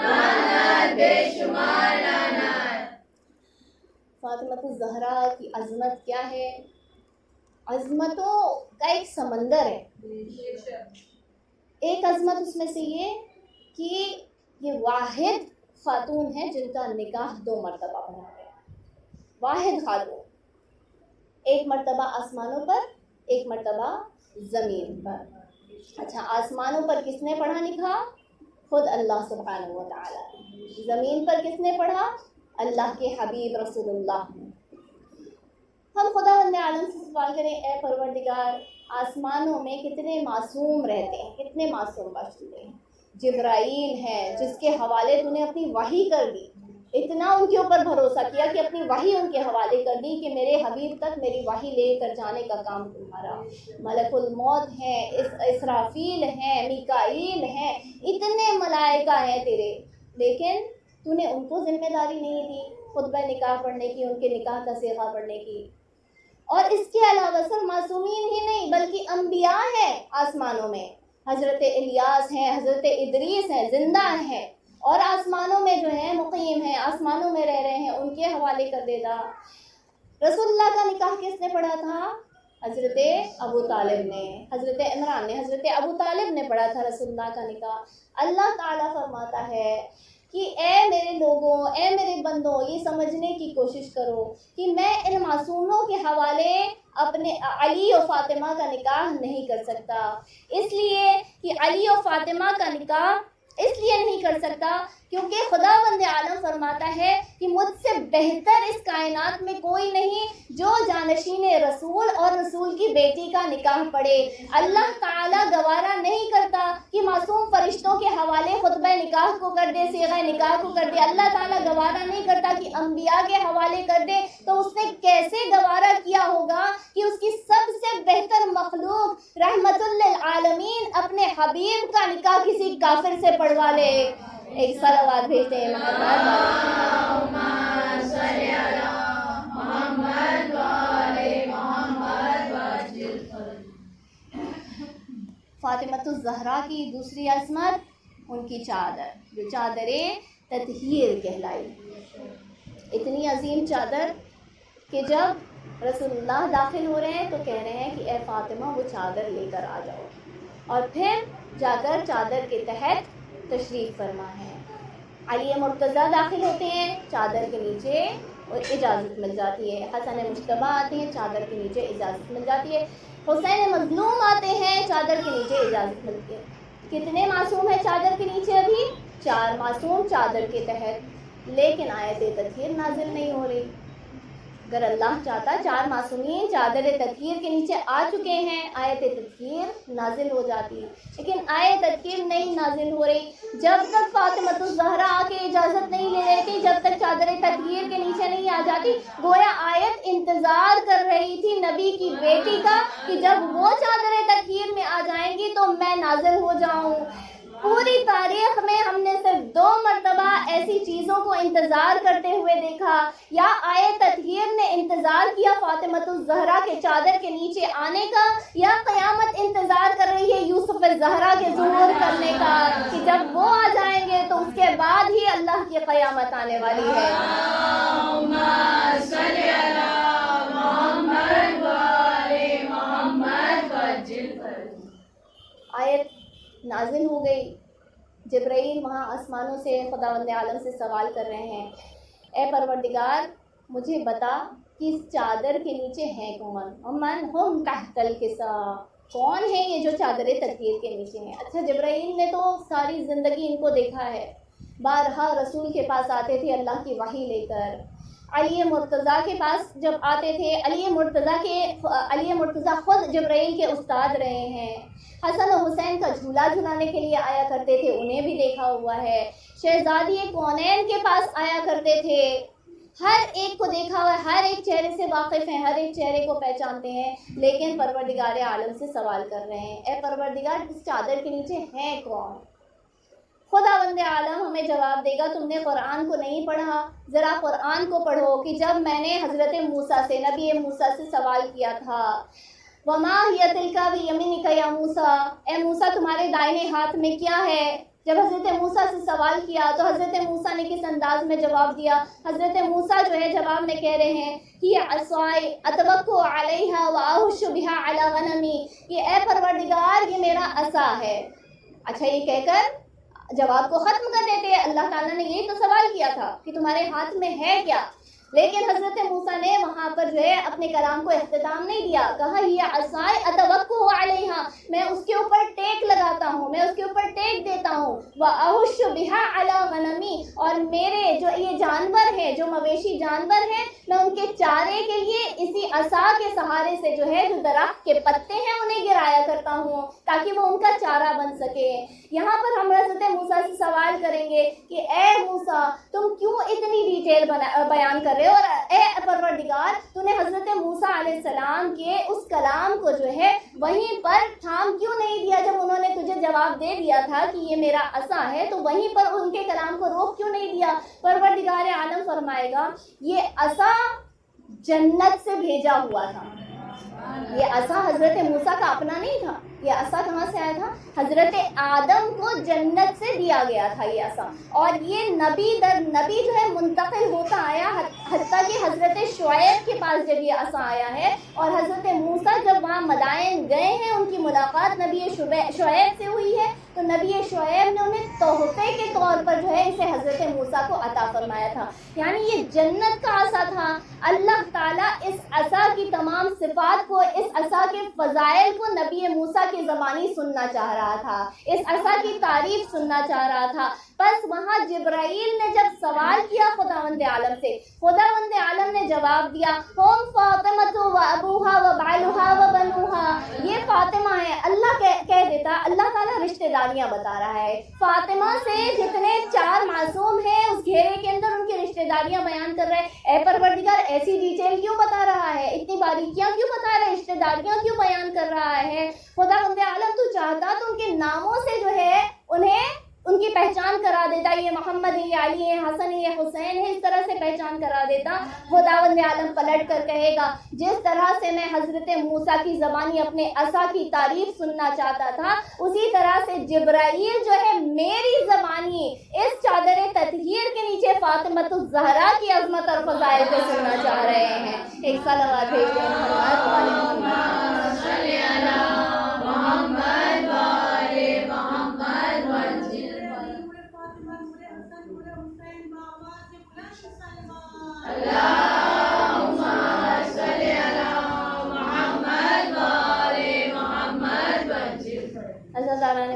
لعنت بے شمار لعنت۔ فاطمہ الزہرا کی عظمت کیا ہے؟ عظمتوں کا ایک سمندر ہے۔ ایک عظمت اس میں سے یہ کہ یہ واحد خاتون ہے جن کا نکاح 2 مرتبہ پڑھا گیا، واحد خاتون، ایک مرتبہ آسمانوں پر، ایک مرتبہ زمین پر۔ اچھا، آسمانوں پر کس نے پڑھا نکاح؟ خود اللہ سبحانہ و تعالی۔ زمین پر کس نے پڑھا؟ اللہ کے حبیب رسول اللہ۔ ہم خداوند عالم سے سوال کریں، اے پروردگار آسمانوں میں کتنے معصوم رہتے ہیں، کتنے معصوم باشندے ہیں. جبرائیل ہیں جس کے حوالے تو نے اپنی وحی کر دی، اتنا ان کے اوپر بھروسہ کیا کہ اپنی وحی ان کے حوالے کر دی کہ میرے حبیب تک میری وحی لے کر جانے کا کام تمہارا. ملک الموت ہیں، اسرافیل ہیں، میکائیل ہیں، اتنے ملائکہ ہیں تیرے، لیکن تو نے ان کو ذمہ داری نہیں دی خطبہ نکاح پڑھنے کی، ان کے نکاح کا صیغہ پڑھنے کی. اور اس کے علاوہ صرف معصومین ہی نہیں بلکہ انبیاء ہیں آسمانوں میں، حضرت الیاس ہیں، حضرت ادریس ہیں، زندہ ہیں اور آسمانوں میں جو ہیں مقیم ہیں، آسمانوں میں رہ رہے ہیں، ان کے حوالے کر دیتا. رسول اللہ کا نکاح کس نے پڑھا تھا؟ حضرت ابو طالب نے، حضرت عمران نے، حضرت ابو طالب نے پڑھا تھا رسول اللہ کا نکاح. اللہ تعالیٰ فرماتا ہے کہ اے میرے لوگوں، اے میرے بندوں، یہ سمجھنے کی کوشش کرو کہ میں ان معصوموں کے حوالے اپنے علی و فاطمہ کا نکاح نہیں کر سکتا، اس لیے کہ علی و فاطمہ کا نکاح اس لیے نہیں کر سکتا کیونکہ خداوند عالم فرماتا ہے کہ مجھ سے بہتر اس کائنات میں کوئی نہیں جو جانشین رسول اور رسول کی بیٹی کا نکاح پڑھے. اللہ تعالیٰ گوارا نہیں کرتا کہ معصوم فرشتوں کے حوالے خطبہ نکاح کو کر دے، صیغہ نکاح کو کر دے. اللہ تعالیٰ گوارا نہیں کرتا کہ انبیاء کے حوالے کر دے، تو اس نے کیسے گوارا کیا ہوگا کہ اس کی سب سے بہتر مخلوق رحمت للعالمین اپنے حبیب کا نکاح کسی کافر سے پڑھوا لے. ایک صلوات بھیجتے ہیں فاطمۃ الزہرا کی دوسری عصمت ان کی چادر، جو چادر تطہیر کہلائی. اتنی عظیم چادر کہ جب رسول اللہ داخل ہو رہے ہیں تو کہہ رہے ہیں کہ اے فاطمہ وہ چادر لے کر آ جاؤ، اور پھر جا کر چادر کے تحت تشریف فرما ہے. علی مرتضیٰ داخل ہوتے ہیں، چادر کے نیچے اجازت مل جاتی ہے. حسن مجتبیٰ آتے ہیں، چادر کے نیچے اجازت مل جاتی ہے. حسین مظلوم آتے ہیں، چادر کے نیچے اجازت ملتی ہے. کتنے معصوم ہیں چادر کے نیچے؟ ابھی 4 معصوم چادر کے تحت، لیکن آیت تطہیر نازل نہیں ہو رہی. اگر اللہ چاہتا 4 معصومین چادر تطہیر کے نیچے آ چکے ہیں، آیت تطہیر نازل ہو جاتی، لیکن آیت تطہیر نہیں نازل ہو رہی. جب تک فاطمۃ الزہرا آ کے اجازت نہیں لے رہی تھی، جب تک چادر تطہیر کے نیچے نہیں آ جاتی، گویا آیت انتظار کر رہی تھی نبی کی بیٹی کا کہ جب وہ چادر تطہیر میں آ جائیں گی تو میں نازل ہو جاؤں. پوری تاریخ میں ہم نے صرف 2 مرتبہ ایسی چیزوں کو انتظار کرتے ہوئے دیکھا، یا آیت تطہیر نے انتظار کیا فاطمۃ الزہرا کے چادر کے نیچے آنے کا، یا قیامت انتظار کر رہی ہے یوسف الزہرا کے ظہور کرنے کا کہ جب وہ آ جائیں گے تو اس کے بعد ہی اللہ کی قیامت آنے والی ہے. آیت نازل ہو گئی. جبرائیل وہاں آسمانوں سے خداوند عالم سے سوال کر رہے ہیں، اے پروردگار مجھے بتا کہ اس چادر کے نیچے ہیں کون؟ من ہم تحت الکساء، کون ہے یہ جو چادر تطہیر کے نیچے ہیں؟ اچھا، جبرائیل نے تو ساری زندگی ان کو دیکھا ہے، بارہا رسول کے پاس آتے تھے اللہ کی وحی لے کر. علی مرتضیٰ کے پاس جب آتے تھے، علی مرتضیٰ خود جبرائیل کے استاد رہے ہیں. حسن و حسین کا جھولا جھلانے کے لیے آیا کرتے تھے، انہیں بھی دیکھا ہوا ہے. شہزادی کونین کے پاس آیا کرتے تھے، ہر ایک کو دیکھا ہوا ہے، ہر ایک چہرے سے واقف ہیں، ہر ایک چہرے کو پہچانتے ہیں. لیکن پروردگار عالم سے سوال کر رہے ہیں، اے پروردگار اس چادر کے نیچے ہیں کون؟ خداوند عالم ہمیں جواب دے گا، تم نے قرآن کو نہیں پڑھا، ذرا قرآن کو پڑھو کہ جب میں نے حضرت موسیٰ سے، نبی موسیٰ سے سوال کیا تھا، وَمَا هِيَ تِلْكَ بِيَمِينِكَ يَا موسیٰ، اے موسیٰ تمہارے دائیں ہاتھ میں کیا ہے؟ جب حضرت موسیٰ سے سوال کیا تو حضرت موسیٰ نے کس انداز میں جواب دیا؟ حضرت موسیٰ جو ہے جواب میں کہہ رہے ہیں کہ عصائی اتوکل علیہا واہش بہا علی غنمی، کہ اے پروردگار یہ میرا عصا ہے. اچھا، یہ کہہ کر جواب کو ختم کر دیتے ہیں. اللہ تعالیٰ نے یہی تو سوال کیا تھا کہ تمہارے ہاتھ میں ہے کیا؟ لیکن حضرت موسیٰ نے وہاں پر جو ہے اپنے کلام کو اختتام نہیں دیا، کہا یہ عصائے اتوکل علیہا، میں اس کے اوپر ٹیک لگاتا ہوں، میں اس کے اوپر ٹیک دیتا ہوں، واحش بہا علی غنمی، اور میرے جو یہ جانور ہیں، جو مویشی جانور ہیں، میں ان کے چارے کے لیے اسی عصا کے سہارے سے جو ہے جو درخت کے پتے ہیں انہیں گرایا کرتا ہوں تاکہ وہ ان کا چارہ بن سکے۔ یہاں پر ہم حضرت موسیٰ سے سوال کریں گے کہ اے موسیٰ تم کیوں اتنی ڈیٹیل بیان کر رہے ہو، اور اے پروردگار تو نے حضرت موسیٰ علیہ السلام کے اس کلام کو جو ہے وہیں پر تھام کیوں نہیں دیا؟ جب انہوں نے تجھے جواب دے دیا تھا کہ یہ میرا عصا ہے تو وہیں پر ان کے کلام کو روک کیوں نہیں دیا؟ پروردگار عالم فرمائے گا یہ عصا جنت سے بھیجا ہوا تھا، یہ عصا حضرت موسیٰ کا اپنا نہیں تھا، یہ عصا کہاں سے آیا تھا؟ حضرت آدم کو جنت سے دیا گیا تھا یہ عصا، اور یہ نبی در نبی جو ہے منتقل ہوتا آیا، حتیٰ کہ حضرت شعیب کے پاس جب یہ عصا آیا ہے، اور حضرت موسیٰ جب وہاں مدائن گئے ہیں ان کی ملاقات نبی شعیب سے ہوئی ہے، تو نبی شعیب نے انہیں تحفے کے طور پر جو ہے اسے حضرت موسیٰ کو عطا فرمایا تھا، یعنی یہ جنت کا عصا تھا۔ اللہ تعالیٰ اس عصا کی تمام صفات کو، اس عصا کے فضائل کو نبی موسیٰ کی زبانی سننا چاہ رہا تھا، اس عصا کی تعریف سننا چاہ رہا تھا۔ بس وہاں جبرائیل نے جب سوال کیا خداوند عالم سے، خداوند عالم نے جواب دیا ہم فاطمہ و ابوہا و بعلہا و بنوہا، یہ فاطمہ ہے۔ اللہ کہہ دیتا، اللہ تعالیٰ رشتہ داریاں بتا رہا ہے، فاطمہ سے جتنے 4 معصوم ہیں اس گھیرے کے اندر ان کی رشتہ داریاں بیان کر رہے ہیں۔ اے پروردگار ایسی ڈیٹیل کیوں بتا رہا ہے، اتنی باریکیاں کیوں بتا رہا ہے، رشتہ داریاں کیوں بیان کر رہا ہے؟ خداوند عالم تو چاہتا تو ان کے ناموں سے جو ہے انہیں ان کی پہچان کرا دیتا، یہ محمد ہے، یہ علی ہے، حسن ہے، یہ حسین ہے، اس طرح سے پہچان کرا دیتا۔ خداوند عالم پلٹ کر کہے گا جس طرح سے میں حضرت موسیٰ کی زبانی اپنے عصا کی تعریف سننا چاہتا تھا، اسی طرح سے جبرائیل جو ہے میری زبانی اس چادر تطہیر کے نیچے فاطمہ الزہرا کی عظمت اور فضائل کو سننا چاہ رہے ہیں۔ ایک صلوات بھیج دیں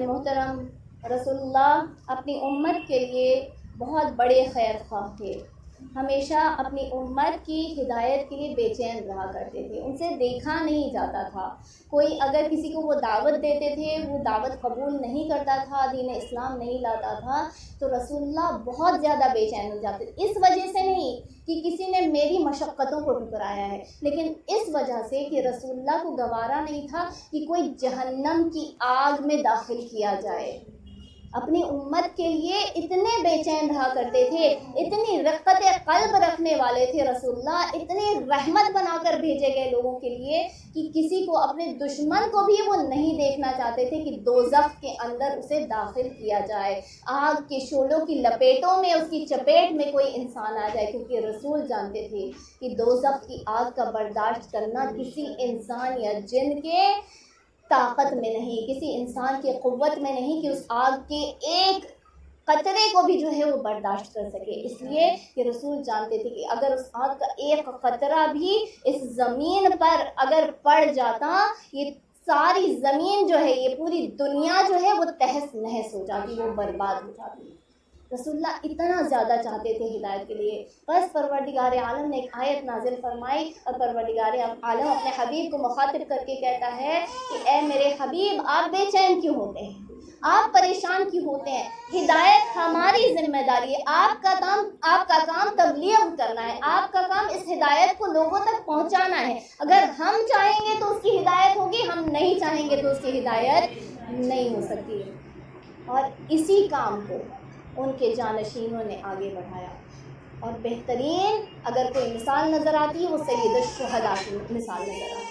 محترم، رسول اللہ اپنی امت کے لیے بہت بڑے خیر خواہ تھے، ہمیشہ اپنی امت کی ہدایت کے لیے بے چین رہا کرتے تھے، ان سے دیکھا نہیں جاتا تھا۔ کوئی اگر کسی کو وہ دعوت دیتے تھے، وہ دعوت قبول نہیں کرتا تھا، دین اسلام نہیں لاتا تھا، تو رسول اللہ بہت زیادہ بے چین ہو جاتے تھے۔ اس وجہ سے نہیں کہ کسی نے میری مشقتوں کو ٹھکرایا ہے، لیکن اس وجہ سے کہ رسول اللہ کو گوارا نہیں تھا کہ کوئی جہنم کی آگ میں داخل کیا جائے۔ اپنی امت کے لیے اتنے بے چین رہا کرتے تھے، اتنی رقت قلب رکھنے والے تھے رسول اللہ، اتنی رحمت بنا کر بھیجے گئے لوگوں کے لیے کہ کسی کو، اپنے دشمن کو بھی وہ نہیں دیکھنا چاہتے تھے کہ دوزخ کے اندر اسے داخل کیا جائے، آگ کے شعلوں کی لپیٹوں میں، اس کی چپیٹ میں کوئی انسان آ جائے، کیونکہ رسول جانتے تھے کہ دوزخ کی آگ کا برداشت کرنا کسی انسان یا جن کے طاقت میں نہیں، کسی انسان کی قوت میں نہیں کہ اس آگ کے ایک قطرے کو بھی جو ہے وہ برداشت کر سکے۔ اس لیے کہ رسول جانتے تھے کہ اگر اس آگ کا ایک قطرہ بھی اس زمین پر اگر پڑ جاتا، یہ ساری زمین جو ہے، یہ پوری دنیا جو ہے وہ تہس نہس ہو جاتی، وہ برباد ہو جاتی۔ رسول اللہ اتنا زیادہ چاہتے تھے ہدایت کے لیے، بس پروردگار عالم نے ایک آیت نازل فرمائی، اور پروردگار عالم اپنے حبیب کو مخاطب کر کے کہتا ہے کہ اے میرے حبیب، آپ بے چین کیوں ہوتے ہیں، آپ پریشان کیوں ہوتے ہیں؟ ہدایت ہماری ذمہ داری ہے، آپ کا کام تبلیغ کرنا ہے، آپ کا کام اس ہدایت کو لوگوں تک پہنچانا ہے۔ اگر ہم چاہیں گے تو اس کی ہدایت ہوگی، ہم نہیں چاہیں گے تو اس کی ہدایت نہیں ہو سکتی۔ اور اسی کام کو ان کے جانشینوں نے آگے بڑھایا، اور بہترین اگر کوئی مثال نظر آتی ہے وہ سید الشہداء کی مثال نظر آتی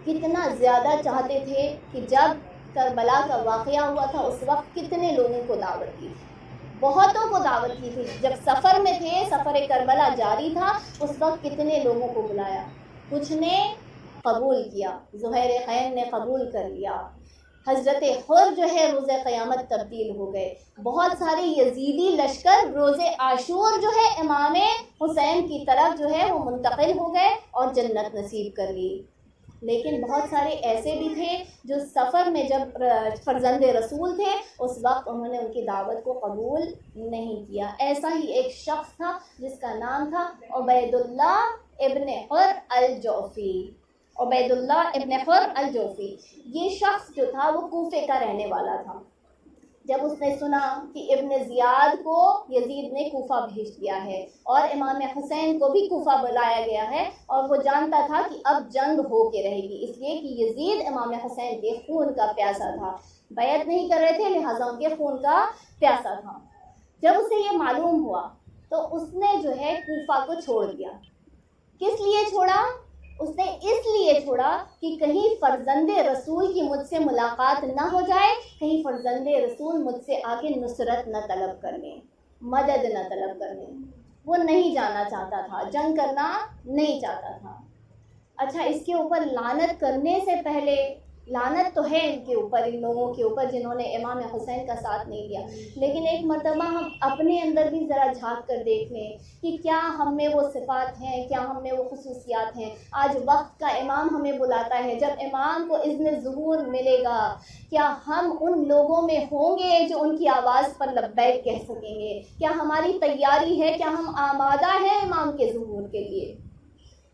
ہے۔ کتنا زیادہ چاہتے تھے کہ جب کربلا کا واقعہ ہوا تھا اس وقت کتنے لوگوں کو دعوت کی تھی، بہتوں کو دعوت کی تھی۔ جب سفر میں تھے، سفر کربلا جاری تھا، اس وقت کتنے لوگوں کو بلایا، کچھ نے قبول کیا، زہیر خیم نے قبول کر لیا، حضرت حر جو ہے روز قیامت تبدیل ہو گئے. بہت سارے یزیدی لشکر روز عاشور جو ہے امام حسین کی طرف جو ہے وہ منتقل ہو گئے اور جنت نصیب کر لی. لیکن بہت سارے ایسے بھی تھے جو سفر میں جب فرزند رسول تھے اس وقت انہوں نے ان کی دعوت کو قبول نہیں کیا. ایسا ہی ایک شخص تھا جس کا نام تھا عبید اللہ ابن حر الجوفی. عبید اللہ ابن حر الجوفی یہ شخص جو تھا وہ کوفے کا رہنے والا تھا. جب اس نے سنا کہ ابن زیاد کو یزید نے کوفہ بھیج دیا ہے اور امام حسین کو بھی کوفہ بلایا گیا ہے اور وہ جانتا تھا کہ اب جنگ ہو کے رہے گی، اس لیے کہ یزید امام حسین کے خون کا پیاسا تھا، بیعت نہیں کر رہے تھے لہٰذا ان کے خون کا پیاسا تھا. جب اسے یہ معلوم ہوا تو اس نے جو ہے کوفہ کو چھوڑ دیا. کس لیے چھوڑا؟ اس نے اس لیے چھوڑا کہ کہیں فرزند رسول کی مجھ سے ملاقات نہ ہو جائے، کہیں فرزند رسول مجھ سے آ کے نصرت نہ طلب کر لیں، مدد نہ طلب کر لیں. وہ نہیں جانا چاہتا تھا، جنگ کرنا نہیں چاہتا تھا. اچھا، اس کے اوپر لعنت کرنے سے پہلے، لعنت تو ہے ان کے اوپر، ان لوگوں کے اوپر جنہوں نے امام حسین کا ساتھ نہیں دیا، لیکن ایک مرتبہ ہم اپنے اندر بھی ذرا جھانک کر دیکھ لیں کہ کیا ہم میں وہ صفات ہیں، کیا ہم میں وہ خصوصیات ہیں. آج وقت کا امام ہمیں بلاتا ہے، جب امام کو اذن ظہور ملے گا کیا ہم ان لوگوں میں ہوں گے جو ان کی آواز پر لبیک کہہ سکیں گے؟ کیا ہماری تیاری ہے؟ کیا ہم آمادہ ہیں امام کے ظہور کے لیے؟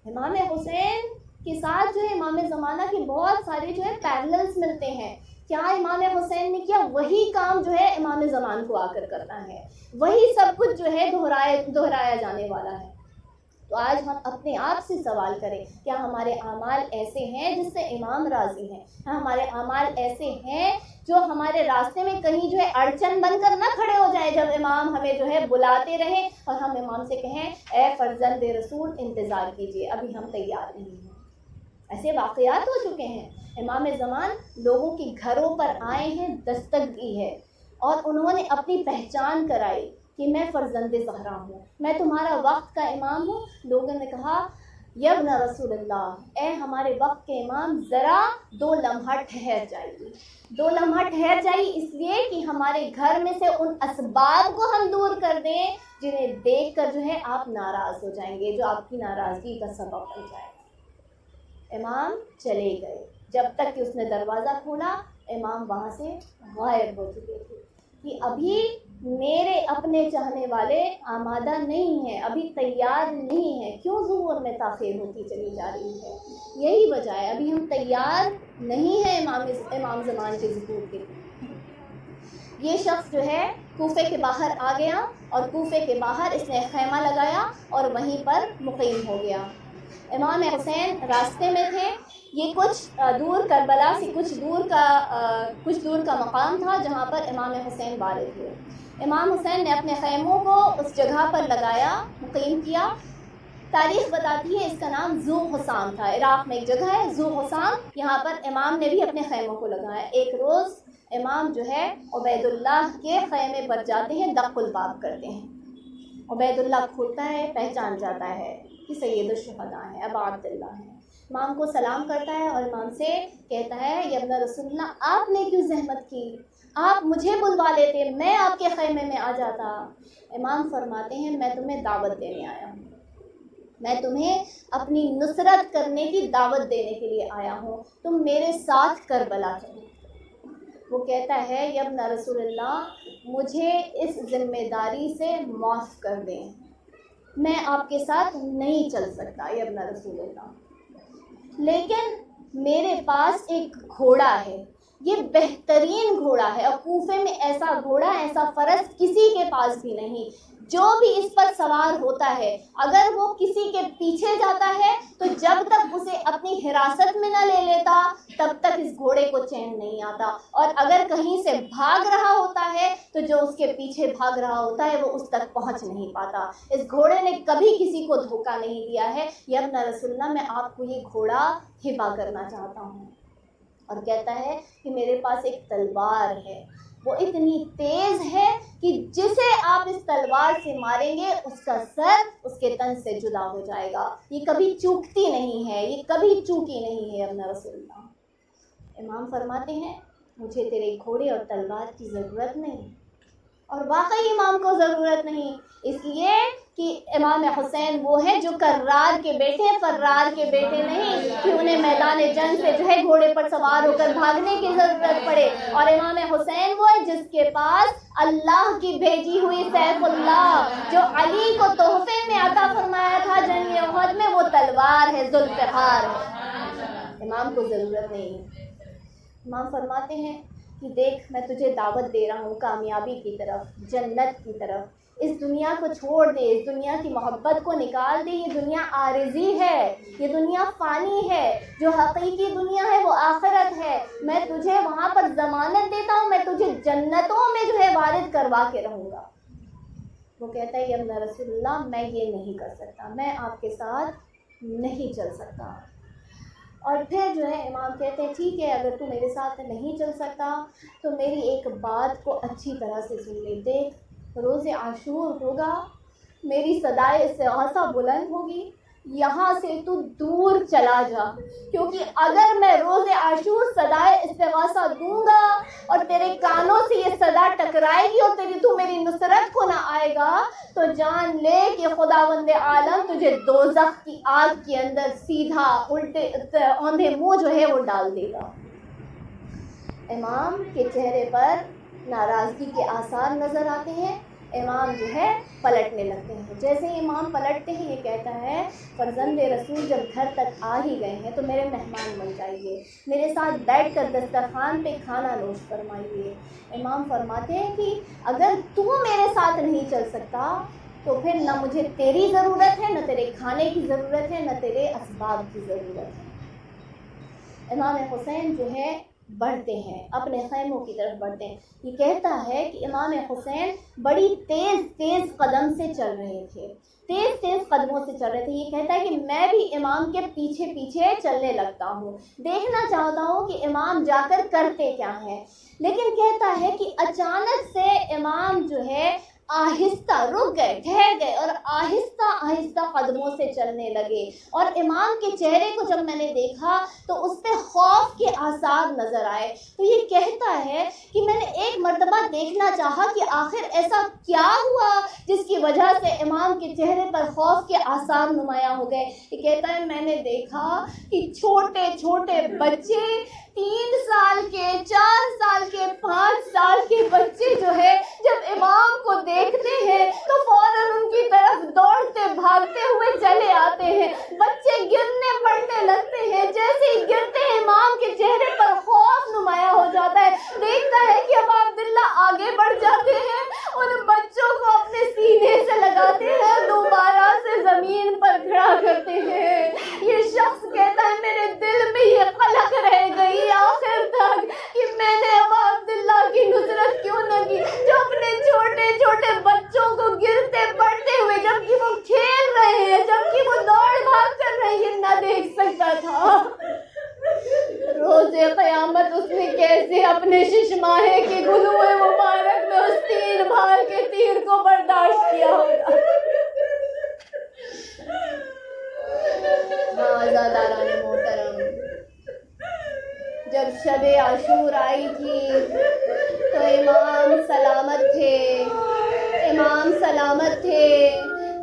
امام حسین کے ساتھ جو ہے امام زمانہ کے بہت سارے جو ہے پیرللز ملتے ہیں. کیا امام حسین نے کیا وہی کام جو ہے امام زمان کو آ کر کرنا ہے، وہی سب کچھ جو ہے دہرایا جانے والا ہے. تو آج ہم اپنے آپ سے سوال کریں، کیا ہمارے اعمال ایسے ہیں جس سے امام راضی ہیں؟ ہمارے اعمال ایسے ہیں جو ہمارے راستے میں کہیں جو ہے اڑچن بن کر نہ کھڑے ہو جائیں جب امام ہمیں جو ہے بلاتے رہیں اور ہم امام سے کہیں اے فرزند رسول انتظار کیجیے، ابھی ہم تیار نہیں ہیں. ایسے واقعات ہو چکے ہیں. امام زمان لوگوں کے گھروں پر آئے ہیں، دستک دی ہے اور انہوں نے اپنی پہچان کرائی کہ میں فرزند زہرا ہوں، میں تمہارا وقت کا امام ہوں. لوگوں نے کہا یا ابن رسول اللہ، اے ہمارے وقت کے امام ذرا 2 لمحہ ٹھہر جائیے. 2 لمحہ ٹھہر جائیے اس لیے کہ ہمارے گھر میں سے ان اسباب کو ہم دور کر دیں جنہیں دیکھ کر جو ہے آپ ناراض ہو جائیں گے، جو آپ کی ناراضگی کا سبب بن جائے. امام چلے گئے. جب تک کہ اس نے دروازہ کھولا امام وہاں سے غائب ہو چکے تھے کہ ابھی میرے اپنے چاہنے والے آمادہ نہیں ہیں، ابھی تیار نہیں ہیں. کیوں ظہور میں تاخیر ہوتی چلی جا رہی ہے؟ یہی وجہ ہے، ابھی ہم تیار نہیں ہیں امام زمان کے ظہور کے. یہ شخص جو ہے کوفے کے باہر آ گیا اور کوفے کے باہر اس نے خیمہ لگایا اور وہیں پر مقیم ہو گیا. امام حسین راستے میں تھے. یہ کچھ دور کربلا سے کچھ دور کا مقام تھا جہاں پر امام حسین وارد ہوئے. امام حسین نے اپنے خیموں کو اس جگہ پر لگایا، مقیم کیا. تاریخ بتاتی ہے اس کا نام ذو حسام تھا. عراق میں ایک جگہ ہے ذو حسام، یہاں پر امام نے بھی اپنے خیموں کو لگایا. ایک روز امام جو ہے عبید اللہ کے خیمے پر جاتے ہیں، دق الباب کرتے ہیں. عبید اللہ کھولتا ہے، پہچان جاتا ہے کہ سید الشہداء ہے، ابا عبداللہ ہے. امام کو سلام کرتا ہے اور امام سے کہتا ہے یا ابن رسول اللہ، آپ نے کیوں زحمت کی؟ آپ مجھے بلوا لیتے، میں آپ کے خیمے میں آ جاتا. امام فرماتے ہیں میں تمہیں دعوت دینے آیا ہوں، میں تمہیں اپنی نصرت کرنے کی دعوت دینے کے لیے آیا ہوں، تم میرے ساتھ کربلا چلو. وہ کہتا ہے یا ابن رسول اللہ، مجھے اس ذمہ داری سے معاف کر دیں، میں آپ کے ساتھ نہیں چل سکتا یا ابن رسول اللہ، لیکن میرے پاس ایک گھوڑا ہے، یہ بہترین گھوڑا ہے اور کوفے میں ایسا گھوڑا، ایسا فرس کسی کے پاس بھی نہیں. جو بھی اس پر سوار ہوتا ہے اگر وہ کسی کے پیچھے جاتا ہے تو جب تک اسے اپنی حراست میں نہ لے لیتا تب تک اس گھوڑے کو چین نہیں آتا، اور اگر کہیں سے بھاگ رہا ہوتا ہے تو جو اس کے پیچھے بھاگ رہا ہوتا ہے وہ اس تک پہنچ نہیں پاتا. اس گھوڑے نے کبھی کسی کو دھوکہ نہیں دیا ہے. یا ابن رسول اللہ، میں آپ کو یہ گھوڑا ہبہ کرنا چاہتا ہوں. اور کہتا ہے کہ میرے پاس ایک تلوار ہے، وہ اتنی تیز ہے کہ جسے آپ اس تلوار سے ماریں گے اس کا سر اس کے تن سے جدا ہو جائے گا، یہ کبھی چوکتی نہیں ہے، یہ کبھی چوکی نہیں ہے ابن رسول اللہ. امام فرماتے ہیں مجھے تیرے گھوڑے اور تلوار کی ضرورت نہیں. اور واقعی امام کو ضرورت نہیں، اس لیے کہ امام حسین وہ ہیں جو کرار کے بیٹے ہیں، فرار کے بیٹے نہیں کہ انہیں میدان جنگ سے جو ہے گھوڑے پر سوار ہو کر بھاگنے کی ضرورت پڑے. اور امام حسین وہ ہے جس کے پاس اللہ کی بھیجی ہوئی سیف اللہ جو علی کو تحفے میں عطا فرمایا تھا جنگ احد میں، وہ تلوار ہے، ذوالفقار ہے. امام کو ضرورت نہیں ہے. امام فرماتے ہیں کہ دیکھ میں تجھے دعوت دے رہا ہوں کامیابی کی طرف، جنت کی طرف. اس دنیا کو چھوڑ دے، اس دنیا کی محبت کو نکال دے. یہ دنیا عارضی ہے، یہ دنیا فانی ہے. جو حقیقی دنیا ہے وہ آخرت ہے. میں تجھے وہاں پر ضمانت دیتا ہوں، میں تجھے جنتوں میں جو ہے وارد کروا کے رہوں گا. وہ کہتا ہے یا رسول اللہ میں یہ نہیں کر سکتا، میں آپ کے ساتھ نہیں چل سکتا. اور پھر جو ہے امام کہتے ہیں ٹھیک ہے اگر تو میرے ساتھ نہیں چل سکتا تو میری ایک بات کو اچھی طرح سے سن لے. دیکھ روز عاشور ہوگا، میری صدائے استغاثہ بلند ہوگی، یہاں سے تو دور چلا جا، کیونکہ اگر میں روز عاشور صدائے استغاثہ دوں گا اور تیرے کانوں سے یہ صدا ٹکرائے گی اور تو میری نصرت کو نہ آئے گا تو جان لے کہ خداوند عالم تجھے دوزخ کی آگ کے اندر سیدھا الٹے اوندھے منہ جو ہے وہ ڈال دے گا. امام کے چہرے پر ناراضگی کے آثار نظر آتے ہیں. امام جو ہے پلٹنے لگتے ہیں. جیسے ہی امام پلٹتے ہیں یہ کہتا ہے فرزند رسول جب گھر تک آ ہی گئے ہیں تو میرے مہمان بن جائیے، میرے ساتھ بیٹھ کر دسترخوان پہ کھانا نوش فرمائیے. امام فرماتے ہیں کہ اگر تو میرے ساتھ نہیں چل سکتا تو پھر نہ مجھے تیری ضرورت ہے، نہ تیرے کھانے کی ضرورت ہے، نہ تیرے اسباب کی ضرورت ہے. امام حسین جو ہے بڑھتے ہیں، اپنے خیموں کی طرف بڑھتے ہیں. یہ کہتا ہے کہ امام حسین بڑی تیز تیز قدم سے چل رہے تھے، تیز تیز قدموں سے چل رہے تھے. یہ کہتا ہے کہ میں بھی امام کے پیچھے پیچھے چلنے لگتا ہوں، دیکھنا چاہتا ہوں کہ امام جا کر کرتے کیا ہیں. لیکن کہتا ہے کہ اچانک سے امام جو ہے آہستہ رک گئے، ٹھہر گئے اور آہستہ آہستہ قدموں سے چلنے لگے. اور امام کے چہرے کو جب میں نے دیکھا تو اس پہ خوف کے آثار نظر آئے. تو یہ کہتا ہے کہ میں نے ایک مرتبہ دیکھنا چاہا کہ آخر ایسا کیا ہوا جس کی وجہ سے امام کے چہرے پر خوف کے آثار نمایاں ہو گئے. یہ کہتا ہے میں نے دیکھا کہ چھوٹے چھوٹے بچے، 3 سال کے، 4 سال کے، 5 سال کے بچے جو ہے جب امام کو دیکھتے ہیں تو فوراً ان کی طرف دوڑتے بھاگتے ہوئے چلے آتے ہیں. بچے گرنے پڑنے لگتے ہیں، جیسے ہی گرتے ہیں امام کے چہرے پر خوف نمایاں ہو جاتا ہے. دیکھتا ہے کہ اب عبداللہ آگے بڑھ جاتے ہیں، ان بچوں کو اپنے سینے سے لگاتے ہیں، دوبارہ سے زمین پر کھڑا کرتے ہیں. یہ شخص کہتا ہے میرے دل میں یہ قلق رہ گئی آخر تک کہ میں نے اب عبداللہ کی نصرت کیوں نہ کی جو اپنے چھوٹے چھوٹے بچوں کو گرتے پڑتے ہوئے جبکہ وہ کھیل رہے ہیں، جبکہ وہ دوڑ بھاگ کر رہے ہیں، نہ دیکھ سکتا تھا. روز قیامت اس نے کیسے اپنے ششماہے کے گلوئے مبارک میں اس تیر بھال کے تیر کو برداشت کیا ہوگا. آزاداران محترم، جب شب عاشور آئی تھی تو امام سلامت تھے، امام سلامت تھے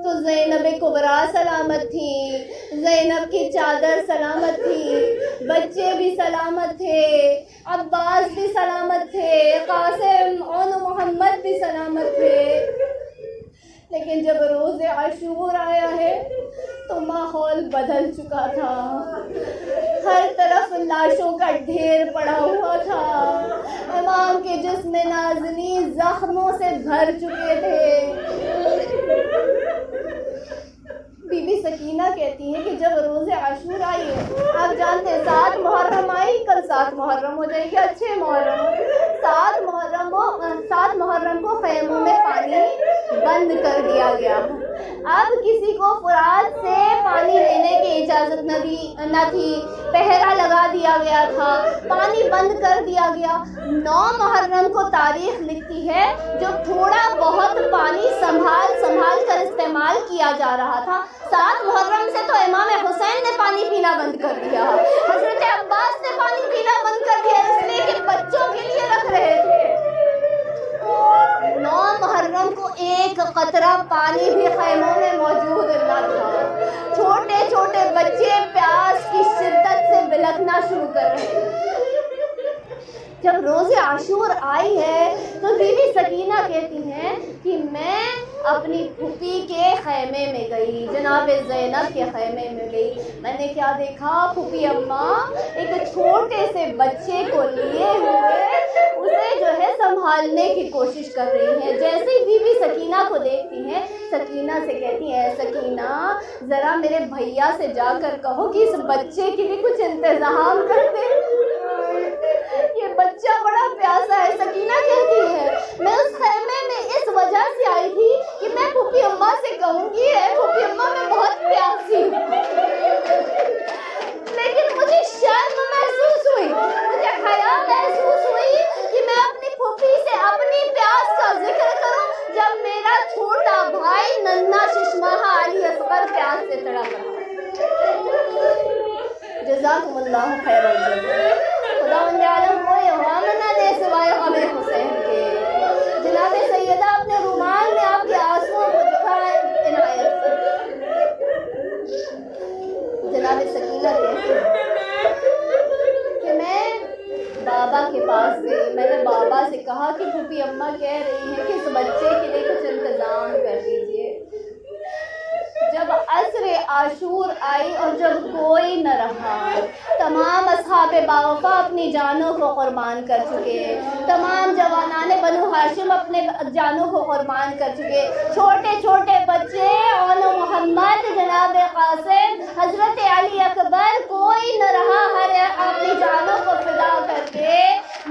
تو زینب کبریٰ سلامت تھی، زینب کی چادر سلامت تھی، بچے بھی سلامت تھے، عباس بھی سلامت تھے، قاسم اور محمد بھی سلامت تھے. لیکن جب روز عاشور آیا ہے تو ماحول بدل چکا تھا. ہر طرف لاشوں کا ڈھیر پڑا ہوا تھا. امام کے جسم نازنین زخموں سے بھر چکے تھے. بی بی سکینہ کہتی ہے کہ جب روز عاشور آئی ہے، آپ جانتے ہیں 7 محرم آئی، کل 7 محرم ہو جائے گی، اچھے محرم، 7 محرم کو خیموں میں پانی بند کر دیا گیا. اب کسی کو فرات سے پانی لینے کی اجازت نہ تھی. پہرا لگا دیا گیا تھا، پانی بند کر دیا گیا۔ 9 محرم کو تاریخ لکھتی ہے جب تھوڑا بہت پانی سنبھال کر استعمال کیا جا رہا تھا۔ 7 محرم سے تو امام حسین نے پانی پینا بند کر دیا، حضرت عباس نے پانی پینا بند کر دیا، اس لیے کہ بچوں کے لیے رکھ رہے تھے۔ 9 محرم کو ایک قطرہ پانی بھی خیموں میں موجود نہ تھا۔ چھوٹے چھوٹے بچے پیاس کی شدت سے بلکنا شروع کر رہے تھے۔ جب روز عاشور آئی ہے تو بی بی سکینہ کہتی ہیں کہ میں اپنی پھوپھی کے خیمے میں گئی، جناب زینب کے خیمے میں گئی۔ میں نے کیا دیکھا، پھوپھی اماں ایک چھوٹے سے بچے کو لیے ہوئے اسے جو ہے سنبھالنے کی کوشش کر رہی ہیں۔ جیسے ہی بی بی سکینہ کو دیکھتی ہیں، سکینہ سے کہتی ہیں، سکینہ ذرا میرے بھیا سے جا کر کہو کہ اس بچے کے لیے کچھ انتظام کر دے، یہ بچہ بڑا پیاسا ہے۔ سکینہ کہتی ہے میں اس خیمے میں اس وجہ سے آئی تھی کہ میں پھوپھی اماں سے کہوں گی اے پھوپھی اماں میں بہت پیاسی ہوں، لیکن مجھے شرم محسوس ہوئی، مجھے حیا محسوس ہوئی کہ میں اپنی پھوپھی سے اپنی پیاس کا ذکر کروں جب میرا چھوٹا بھائی ننھا ششماہا علی اصغر پیاس سے تڑپ رہا۔ جزاکم اللہ خیر الجزا۔ خداوند عالم کوئی غم نہ دے سوائے غم حسین کے۔ جناب سیدہ اپنے رومال میں آپ کے آنسوؤں کو جھکائے عنایت سے۔ جناب سکینہ کہتی ہیں کہ میں بابا کے پاس گئی، میں نے بابا سے کہا کہ پھوپھی اماں کہہ رہی ہیں کہ اس بچے کے لیے کچھ انتظام کر دیجیے۔ جب عصر عاشور آئی اور جب کوئی نہ رہا، تمام اصحاب باوفا اپنی جانوں کو قربان کر چکے، تمام جوانان بنو ہاشم اپنے جانوں کو قربان کر چکے، چھوٹے چھوٹے بچے، اون محمد، جناب قاسم، حضرت علی اکبر، کوئی نہ رہا، ہر اپنی جانوں کو فدا کر کے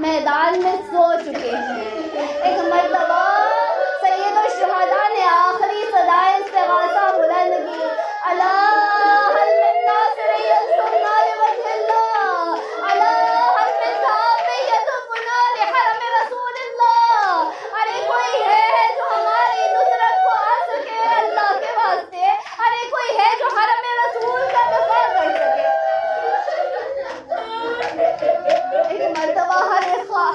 میدان میں سو چکے ہیں۔ ایک مرتبہ سید الشہداء نے آخری صدائے استغاثہ بلند کی، الا هل من ناصر ينصرنا لوجه الله، الا هل من تاب يذهبنا لحرم رسول الله، ارے کوئی ہے جو ہماری نصرت کو آ سکے اللہ کے واسطے، ارے کوئی ہے جو حرم رسول کا دفاع کر سکے۔ ایک مرتبہ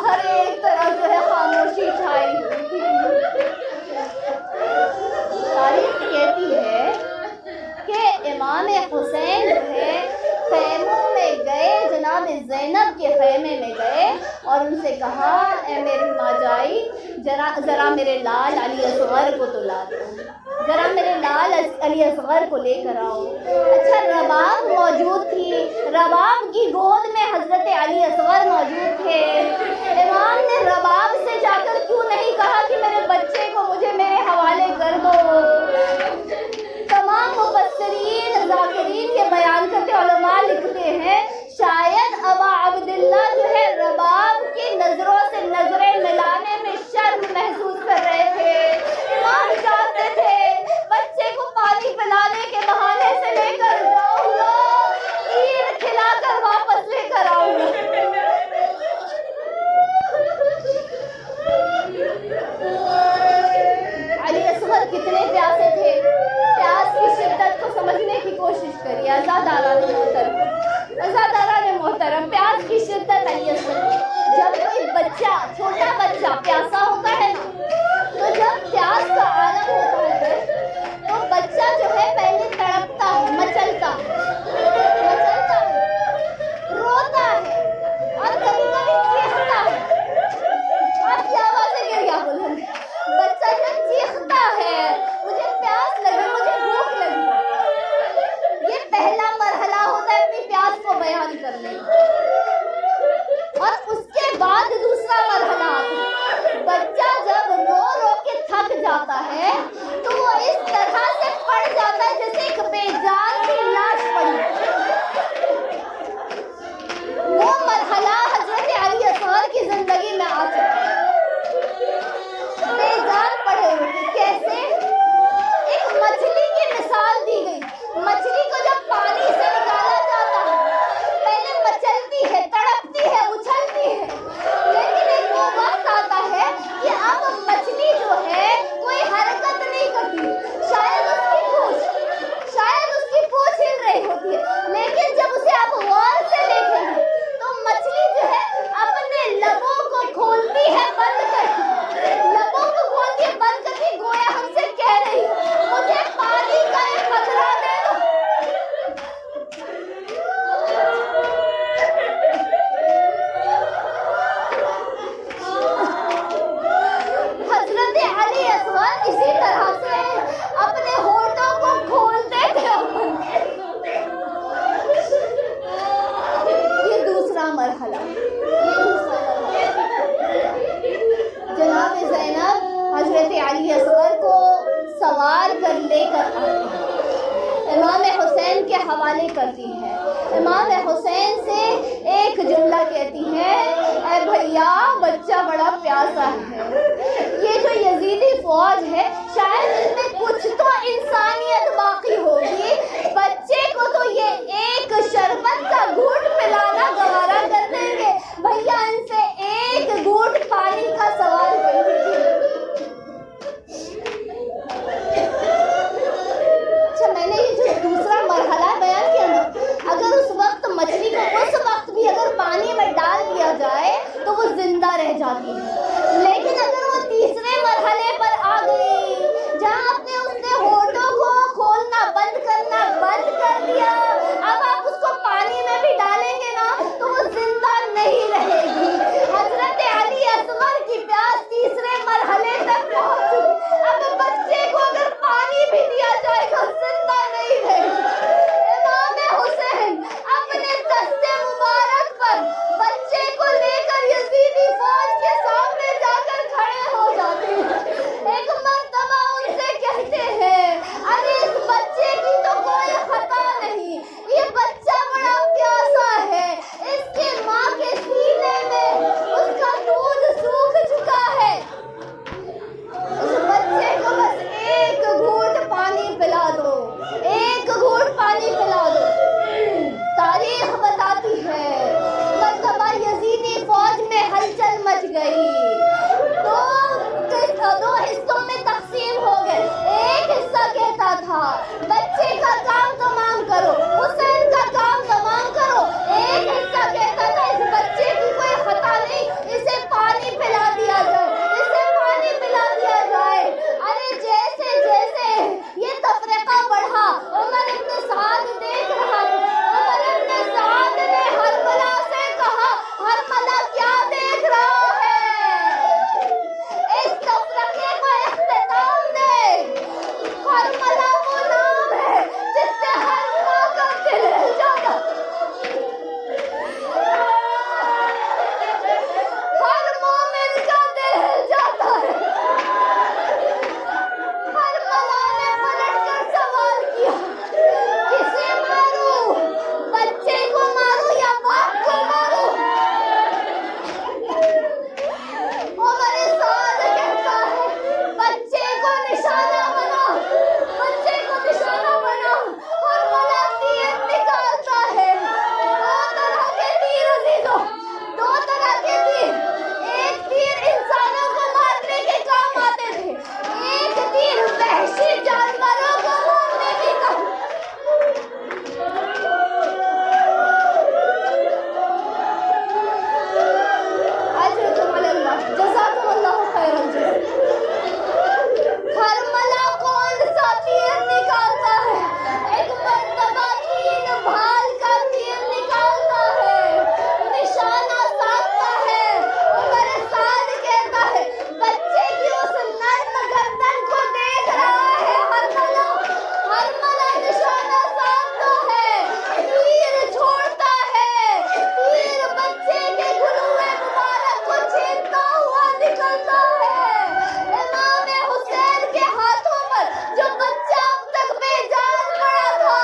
ہر ایک طرف جو ہے خاموشی چھائی ہوئی تھی۔ تاریخ کہتی ہے کہ امام حسین جو ہے خیموں میں گئے، جناب زینب کے خیمے میں گئے اور ان سے کہا اے میری ماں جائی ذرا میرے لال علی اصغر کو تو لا دو، ذرا میرے لال علی اصغر کو لے کر آؤ۔ اچھا رباب موجود تھی، رباب کی گود میں حضرت علی اصغر موجود تھے۔ امام نے رباب سے جا کر کیوں نہیں کہا کہ میرے بچے کو مجھے میرے حوالے کر دو؟ تمام مفسرین ذاکرین یہ بیان کرتے، علماء لکھتے ہیں شاید ابا عبداللہ جو ہے رباب کی نظروں سے نظریں ملانے میں شرم محسوس کر رہے تھے۔ امام چاہتے تھے بچے کو پانی پلانے کے بہانے سے لے کر جاؤں گا، عید کھلا کر واپس لے کر آؤں گا۔ علی اصغر کتنے پیاسے تھے، پیاس کی شدت کو سمجھنے کی کوشش کریے عزاداران محترم، پیاس کی شدت علی اصغر۔ جب کوئی بچہ، چھوٹا بچہ پیاسا ہوتا ہے نا، تو جب پیاس کا عالم ہوتا ہے تو بچہ جو ہے پہلے تڑپتا ہے، مچلتا ہے، روتا ہے اور کبھی کبھی چیختا ہے۔ آپ کی آوازیں گر گیا بولیں گے، بچہ جب چیختا ہے مجھے پیاس لگی، مجھے بھوک لگی، یہ پہلا مرحلہ ہوتا ہے اپنی پیاس کو بیان کرنے کا، اور اس کے بعد دوسرا مرحلہ آتا ہے۔ بچہ علی اصغر کو سوار کر لے کر آتے ہیں. امام حسین کے حوالے کرتی ہے. امام حسین سے ایک جملہ کہتی ہے, اے بھیا بچہ بڑا پیاسا ہے. یہ جو یزیدی فوج ہے شاید اس میں کچھ تو انسانیت باقی ہوگی, بچے کو تو یہ ایک شربت کا گھونٹ پلانا گوارا کر دیں گے, بھیا ان سے ایک گھونٹ پانی کا سوال کر دیجیے. اچھا, میں نے یہ جو دوسرا مرحلہ بیان کیا نا, اگر اس وقت مچھلی کو اس وقت بھی اگر پانی میں ڈال دیا جائے تو وہ زندہ رہ جاتی ہے, لیکن اگر وہ تیسرے مرحلے پر آ گئی جہاں آپ نے اس نے ہونٹوں کو کھولنا بند کرنا بند کر دیا, اب آپ اس کو پانی میں بھی ڈالیں گے نا تو وہ زندہ نہیں رہے گی. حضرت علی اصغر کی پیاس تیسرے مرحلے تک پہنچ چکی. اب بچے کو اگر پانی بھی دیا جائے گا زندہ نہیں رہے گی. امام حسین اپنے دستے مبارک پر بچے کو لے کر یزیدی فوج کے سامنے جا کر کھڑے ہو جاتے ہیں. ایک مرتبہ ان سے کہتے ہیں, ارے اس بچے کی تو کوئی خطا نہیں, یہ بچہ بڑا پیاسا ہے, اس کے ماں کے سینے میں اس کا دودھ سوکھ چکا ہے, اس بچے کو بس ایک گھونٹ پانی پلا دو, ایک گھونٹ پانی پلا دو. تاریخ بتاتی ہے مرتبہ یزیدی فوج میں ہلچل مچ گئی, دو حصوں میں تقسیم ہو گئے. ایک حصہ کہتا تھا بچے کا کام تمام کرو, حسین کا کام تمام کرو. ایک حصہ کہتا تھا اس بچے کی کوئی خطا نہیں, اسے پانی پلا دیا جائے, اسے پانی پلا دیا جائے. ارے جیسے جیسے یہ تفرقہ بڑھا, عمر ابن سعد دیکھ رہا تھا. عمر ابن سعد نے ہرملہ سے کہا, ہرملہ کیا دیکھ رہا ہے, اس تفرقے کو اختتام دے. ہرملہ وہ نام ہے جس سے ہر ماں کا دل ہل جاتا, ہر مومن کا دل ہل جاتا ہے. ہرملہ نے پلٹ کر سوال کیا, کسے ماروں, بچے کو ماروں یا باپ کو ماروں؟ عمر سعد کہتا ہے بچے کو نشانہ بنا, بچے کو نشانہ بنا. ہرملہ تیر نکالتا ہے. دو طرح کے تیر عزیزوں, دو طرح کے تیر. ایک تیر انسانوں کو مارنے کے کام آتے تھے, ایک تیر وحشی جانوروں کو مارنے کے کام. اجرکم علی اللہ, جزاکم اللہ خیر الجزا. ہرملہ کون سا تیر نکالتا ہے؟ ایک مرتبہ 3 بھال کا تیر نکالتا ہے, نشانہ سادھتا ہے. عمر سعد کہتا ہے بچے کی اس نرم گردن کو دیکھ رہا ہے. ہرملہ نشانہ سادھتا ہے, تیر چھوڑتا ہے, تیر بچے کے گلوئے مبارک کو چھیدتا ہوا نکلتا ہے. امام حسین کے ہاتھوں پر جو بچہ اب تک بے جان پڑا تھا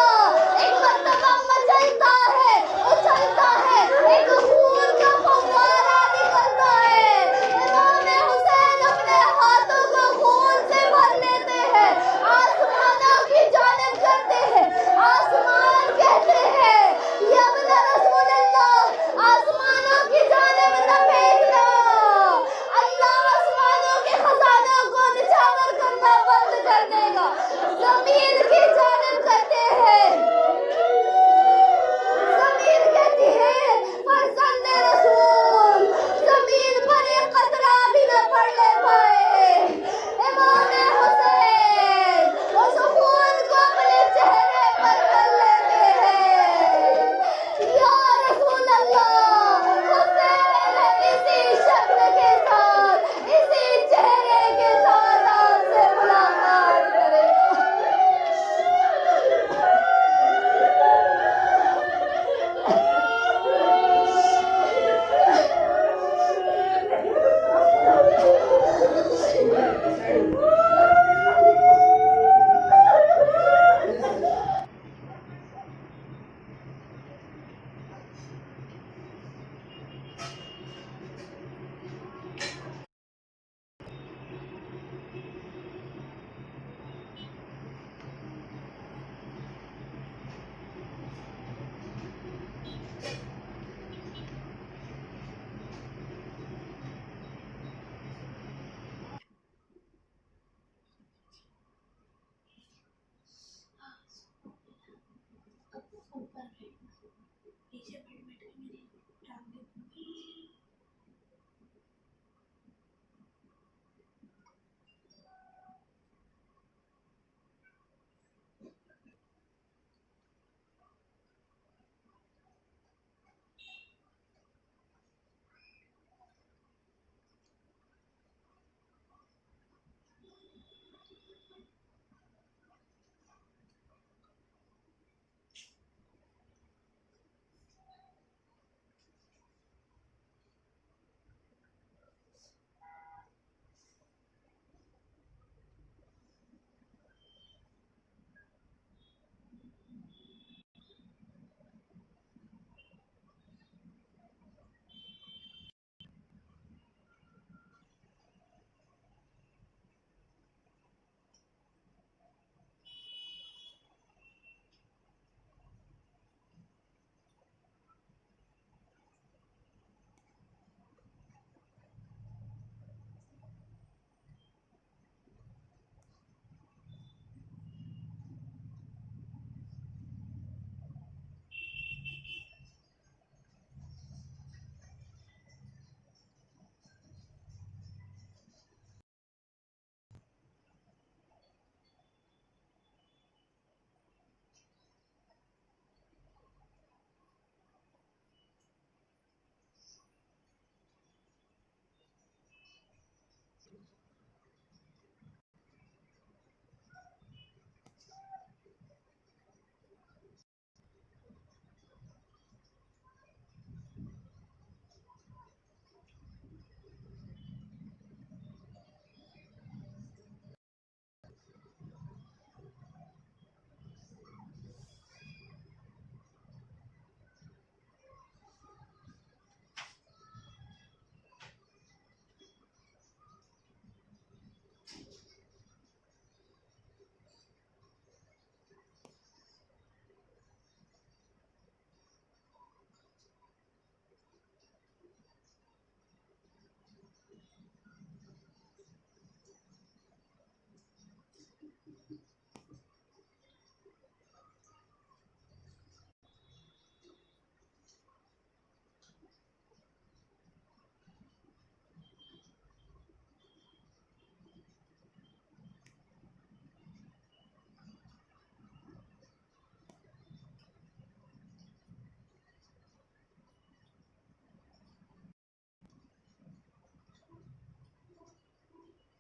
ایک مرتبہ مچلتا ہے, اچھلتا ہے, ایک خون کا فوارہ نکلتا ہے. امام حسین اپنے ہاتھوں کو خون سے بھر لیتے ہیں, آسمانوں کی جانب کرتے ہیں. آسمان کہتے ہیں یا ابن رسول اللہ, آسمانوں کی جانب نہ پھینکنا, اللہ آسمانوں کے خزانوں کو نچھاور کرنا بند کر دے گا. زمین کی